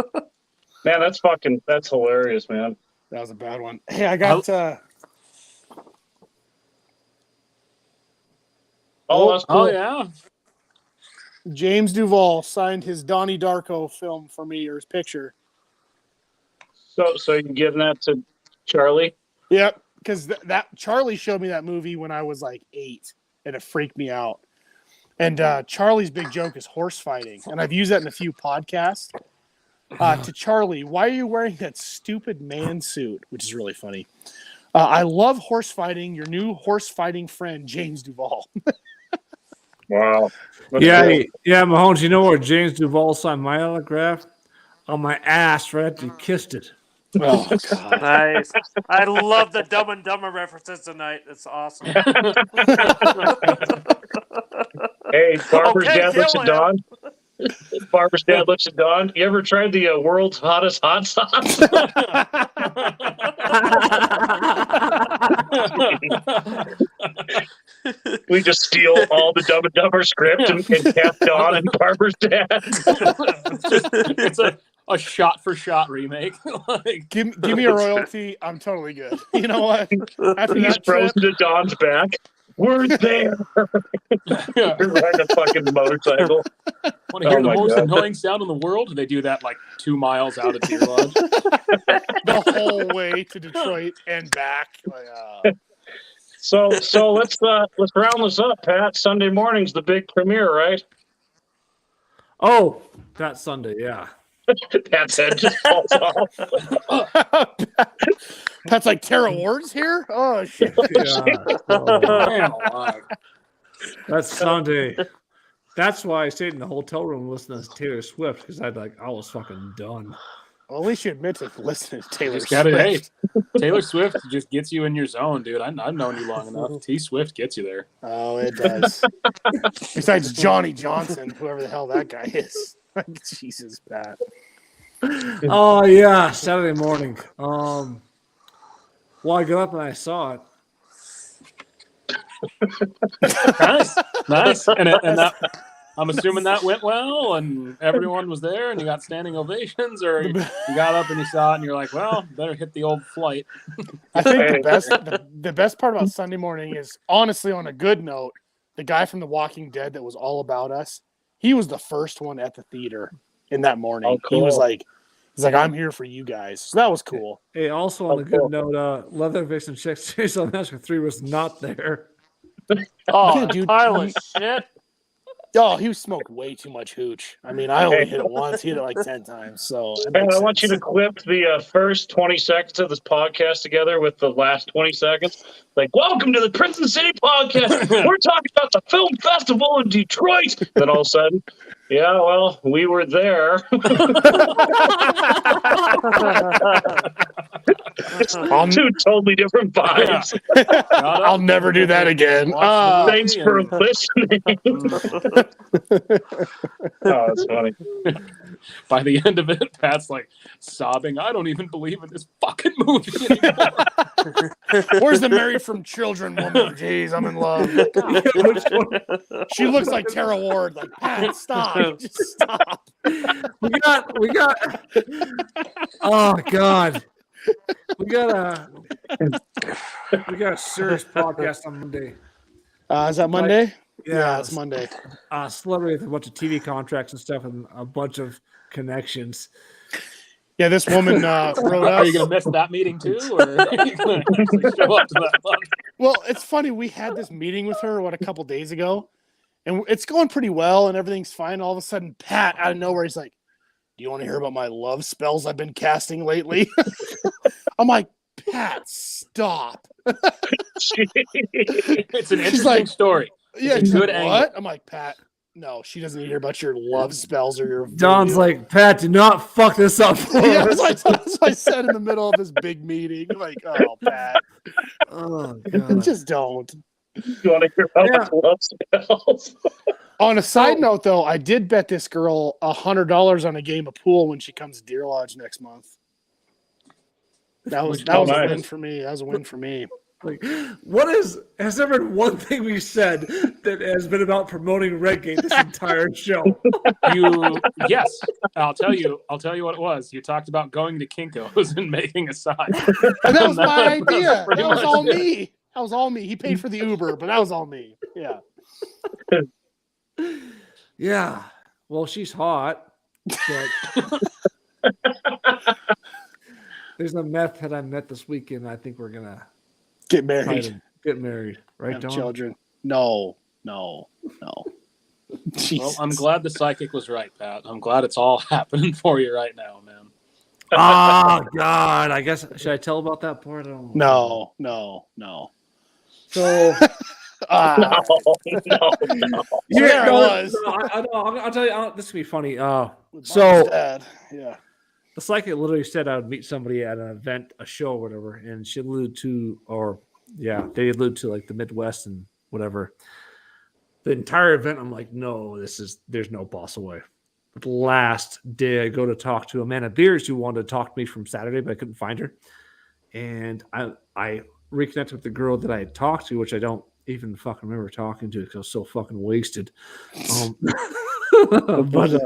Man, that's hilarious, man. That was a bad one. Hey, I got Oh, that's cool. Oh yeah. James Duvall signed his Donnie Darko film for me, or his picture. So you're giving that to Charlie? Yep, because that Charlie showed me that movie when I was like 8, and it freaked me out. And Charlie's big joke is horse fighting, and I've used that in a few podcasts. To Charlie, why are you wearing that stupid man suit? Which is really funny. I love horse fighting. Your new horse fighting friend, James Duvall. Wow. That's Yeah, cool. yeah, Mahomes. You know where James Duvall signed my autograph? On my ass, right after he kissed it. Oh, God. Nice. I love the Dumb and Dumber references tonight. It's awesome. Hey, Barber's Okay, dad looks kill at him. Don. Barber's dad looks at Don. You ever tried the world's hottest hot sauce? We just steal all the Dumb and Dumber script and cast Don and Barber's dad. It's a shot for shot remake. Like, Give me a royalty. I'm totally good. You know what? After He's that trip, frozen to Don's back. We're there. yeah. You're riding a fucking motorcycle. Want to hear Oh the my most God. annoying sound in the world? They do that like 2 miles out of Deer Lodge. the whole way to Detroit and back. Like, So let's round this up, Pat. Sunday morning's the big premiere, right? Oh, that Sunday, yeah. Pat's head just falls off. Pat's like, Tara Ward's here? Oh, shit. Yeah. Oh, Man alive. that's Sunday. That's why I stayed in the hotel room listening to Taylor Swift, because I was fucking done. Well, at least you admit to listening to Taylor Just gotta, Swift. hey, Taylor Swift just gets you in your zone, dude. I've known you long enough. T Swift gets you there. Oh, it does. Besides Johnny Johnson, whoever the hell that guy is. Jesus, Pat. Oh yeah, Saturday morning. Well, I got up and I saw it. Nice. And that, I'm assuming that went well, and everyone was there, and you got standing ovations, or you got up and you saw it, and you're like, well, better hit the old flight. I think the best part about Sunday morning is, honestly, on a good note, the guy from The Walking Dead that was all about us, he was the first one at the theater in that morning. Oh, cool. He was like, he's like, I'm here for you guys. So that was cool. Hey, also on a good note, Leatherface and Chainsaw Massacre 3 was not there. Oh, Yeah, dude. pile of shit. Oh, he smoked way too much hooch. I mean, I only hit it once. He hit it like 10 times. So it And makes I want you to sense. clip the first 20 seconds of this podcast together with the last 20 seconds. Like, welcome to the Prison City Podcast. We're talking about the film festival in Detroit. Then all of a sudden, yeah, well, we were there. Two totally different vibes. I'll never do that again. Thanks for listening. Oh, that's funny. By the end of it, Pat's like sobbing. I don't even believe in this fucking movie anymore. Where's the Married from Children woman? Jeez, I'm in love. She looks like Tara Ward. Like, Pat, stop. Just stop. We got. Oh God. We got a serious podcast on Monday. Is that Monday? Yeah, it's Monday. Celebrity with a bunch of TV contracts and stuff, and a bunch of connections. Yeah, this woman wrote Are you us. gonna miss that meeting too, or are you gonna actually show up to that one? Well, it's funny. We had this meeting with her, a couple days ago, and it's going pretty well, and everything's fine. All of a sudden, Pat, out of nowhere, he's like, do you want to hear about my love spells I've been casting lately? I'm like, Pat, stop. It's an interesting like, story. Yeah, It's a she's good like, angle. what? I'm like, Pat, no, she doesn't need to hear about your love spells or your Don's voodoo." like, Pat, do not fuck this up for Yeah, us. that's what I said in the middle of this big meeting. I'm like, oh, Pat, Oh God. just don't. You want to hear about love spells? On a side note, though, I did bet this girl $100 on a game of pool when she comes to Deer Lodge next month. That was nice. a win for me. That was a win for me. Like, has there been one thing we said that has been about promoting Redgate this entire show? Yes, I'll tell you what it was. You talked about going to Kinko's and making a sign. And that was my idea. pretty That was much all it. me. That was all me. He paid for the Uber, but that was all me. Yeah. Yeah. Well, she's hot, but there's a meth head I met this weekend. I think we're gonna Get try married. to get married, right, Have Dawn? children. No. Well, Jesus. I'm glad the psychic was right, Pat. I'm glad it's all happening for you right now, man. Oh God! I guess should I tell about that part? I don't know. No. So Ah, No. there I was. I'll tell you. This will be funny. With So Bob's dad. Yeah. the psychic literally said I would meet somebody at an event, a show, or whatever, and she alluded to, they allude to like the Midwest and whatever. The entire event, I'm like, no, there's no possible way. But the last day, I go to talk to Amanda Beers, who wanted to talk to me from Saturday, but I couldn't find her. And I reconnected with the girl that I had talked to, which I don't even fucking remember talking to because I was so fucking wasted. But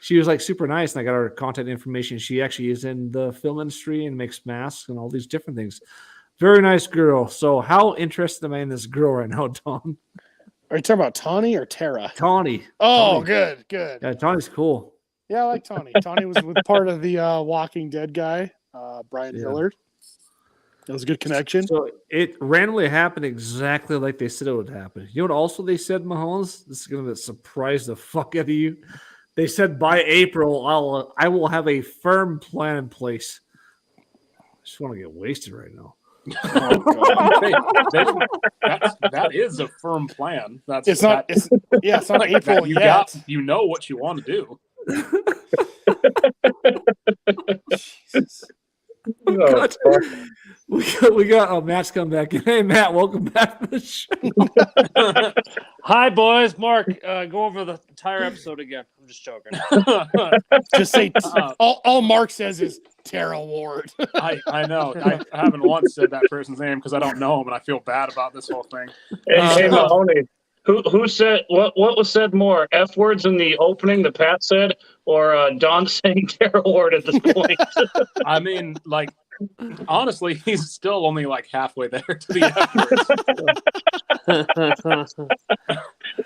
she was like super nice, and I got her contact information. She actually is in the film industry and makes masks and all these different things. Very nice girl. So how interested am I in this girl right now, Tom? Are you talking about Tawny or Tara? Tawny. Oh, Tawny. good. Yeah, Tawny's cool. Yeah, I like Tawny. Tawny was with part of the Walking Dead guy, Brian Yeah. Hillard. That was a good connection. So it randomly happened exactly like they said it would happen. You know what also they said, Mahomes? This is going to surprise the fuck out of you. They said by April, I will have a firm plan in place. I just want to get wasted right now. That is a firm plan. It's not like April that. yet. You know what you want to do. Oh, fuck. We got Matt's come back in. Hey, Matt, welcome back to the show. Hi, boys. Mark, go over the entire episode again. I'm just joking. Just say all Mark says is Tara Ward. I know. I haven't once said that person's name because I don't know him, and I feel bad about this whole thing. Hey, Mahoney, who said what was said more? F words in the opening that Pat said, or Don saying Tara Ward at this point? I mean, like, honestly, he's still only like halfway there to the F words.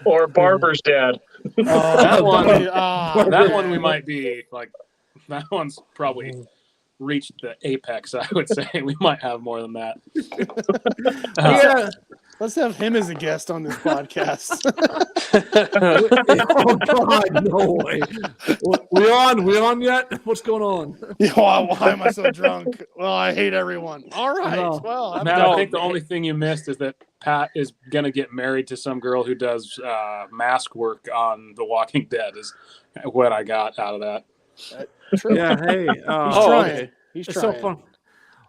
Or Barber's dad. That that one we might be like. That one's probably reached the apex. I would say we might have more than that. Yeah. Let's have him as a guest on this podcast. Oh God, no way. We on yet? What's going on? Why am I so drunk? Well, I hate everyone. All right. No. Well, I'm Matt, done. I think the only thing you missed is that Pat is gonna get married to some girl who does mask work on The Walking Dead. Is what I got out of that. True. Yeah, hey. He's Oh, trying. okay. He's It's trying. so fun.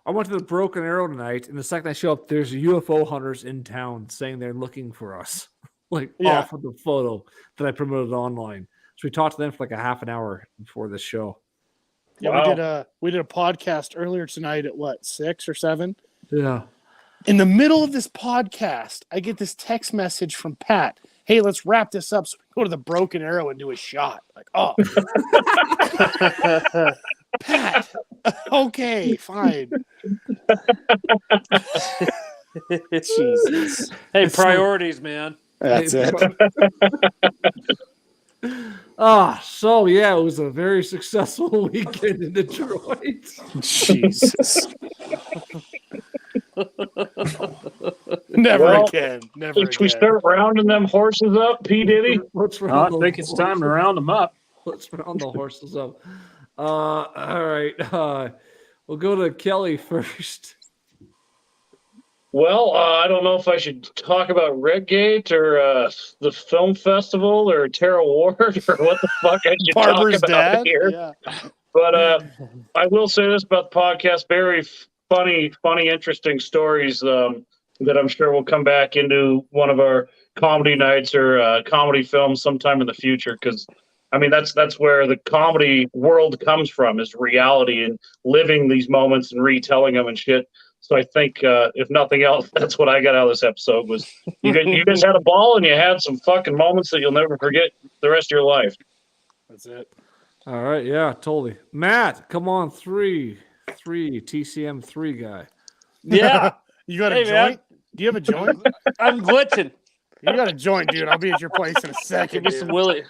I went to the Broken Arrow tonight, and the second I show up, there's UFO hunters in town saying they're looking for us, like Yeah. off of the photo that I promoted online. So we talked to them for like a half an hour before this show. Yeah, Wow. we did a podcast earlier tonight at 6 or 7. Yeah. In the middle of this podcast, I get this text message from Pat. Hey, let's wrap this up so we can go to the Broken Arrow and do a shot. Like, oh, Pat. Okay, fine. Jesus. Hey, priorities, man. That's it. So yeah, it was a very successful weekend in Detroit. Jesus. Never Well, again. Never Should we again. start rounding them horses up, P. Diddy? Let's I round think it's time to round them up. Let's round the horses up. All right. We'll go to Kelly first. Well, I don't know if I should talk about Redgate or the film festival or Tara Ward or what the fuck I should Barber's talk about dad. here. Yeah. But I will say this about the podcast: very funny, interesting stories that I'm sure will come back into one of our comedy nights or comedy films sometime in the future. Because I mean, that's where the comedy world comes from, is reality and living these moments and retelling them and shit. So I think, if nothing else, that's what I got out of this episode was you guys had a ball and you had some fucking moments that you'll never forget the rest of your life. That's it. All right, yeah, totally. Matt, come on, three TCM 3 guy. Yeah. You got a Hey, man. joint? Do you have a joint? I'm glitching. You got a joint, dude. I'll be at your place in a second. Give me some dude. Willie.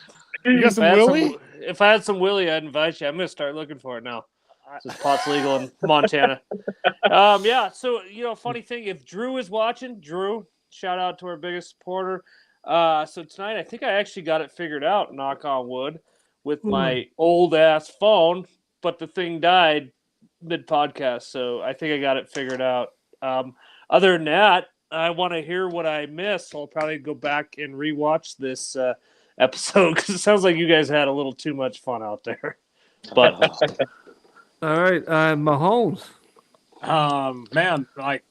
You got If some I had Willie? if I had some Willie, I'd invite you. I'm gonna start looking for it now. Since pot's legal in Montana. Yeah. So funny thing, if Drew is watching, Drew, shout out to our biggest supporter. So tonight, I think I actually got it figured out. Knock on wood, with my old ass phone, but the thing died mid podcast. So I think I got it figured out. Other than that, I want to hear what I missed. I'll probably go back and rewatch this episode because it sounds like you guys had a little too much fun out there. But All right, Mahomes. Man, like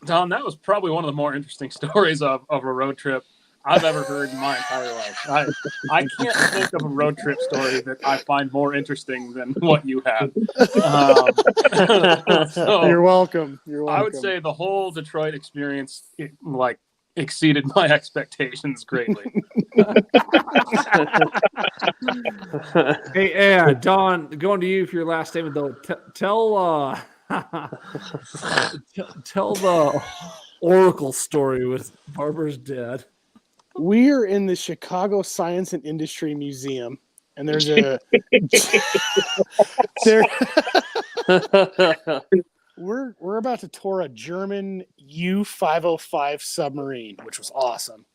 Don, that was probably one of the more interesting stories of a road trip I've ever heard in my entire life. I can't think of a road trip story that I find more interesting than what you had. So You're welcome. You're welcome. I would say the whole Detroit experience, exceeded my expectations greatly. Hey, Don, going to you for your last statement though. Tell the Oracle story with Barber's dad. We're in the Chicago Science and Industry Museum, and there's a we're about to tour a German U-505 submarine, which was awesome.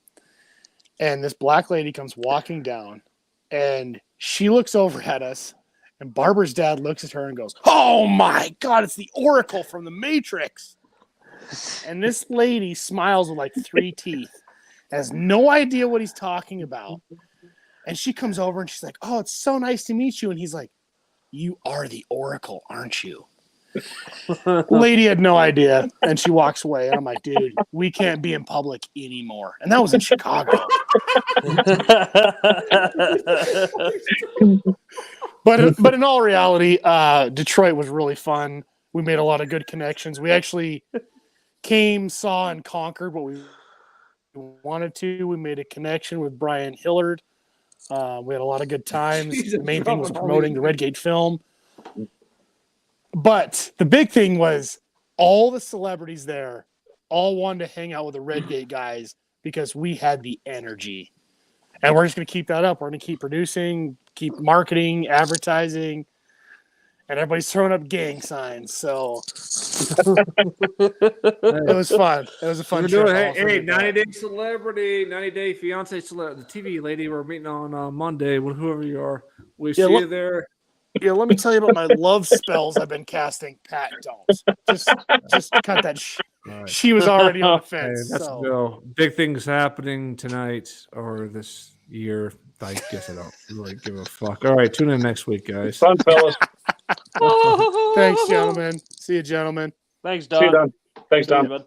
And this black lady comes walking down, and she looks over at us, and Barbara's dad looks at her and goes, "Oh my God, it's the Oracle from the Matrix." And this lady smiles with like 3 teeth, has no idea what he's talking about. And she comes over and she's like, "Oh, it's so nice to meet you." And he's like, "You are the Oracle, aren't you?" Lady had no idea, and she walks away. And I'm like, "Dude, we can't be in public anymore." And that was in Chicago. But in all reality, Detroit was really fun. We made a lot of good connections. We actually came, saw, and conquered what we wanted to. We made a connection with Brian Hillard. We had a lot of good times. Jesus, the main thing was promoting the Redgate film. But the big thing was all the celebrities there all wanted to hang out with the Redgate guys because we had the energy. And we're just going to keep that up. We're going to keep producing, keep marketing, advertising, and everybody's throwing up gang signs. So it was fun. It was a fun trip. Hey, 90 Day Celebrity, 90 Day Fiance Celebrity, the TV lady we're meeting on Monday, whoever you are. We see you there. Yeah, let me tell you about my love spells I've been casting. Pat, don't. Just cut that shit. Right. She was already on the fence. Hey, let's go. Big things happening tonight or this year. I guess I don't really give a fuck. All right, tune in next week, guys. Fun, fellas. Thanks, gentlemen. See you, gentlemen. Thanks, Don. See you, Don. Thanks, Don.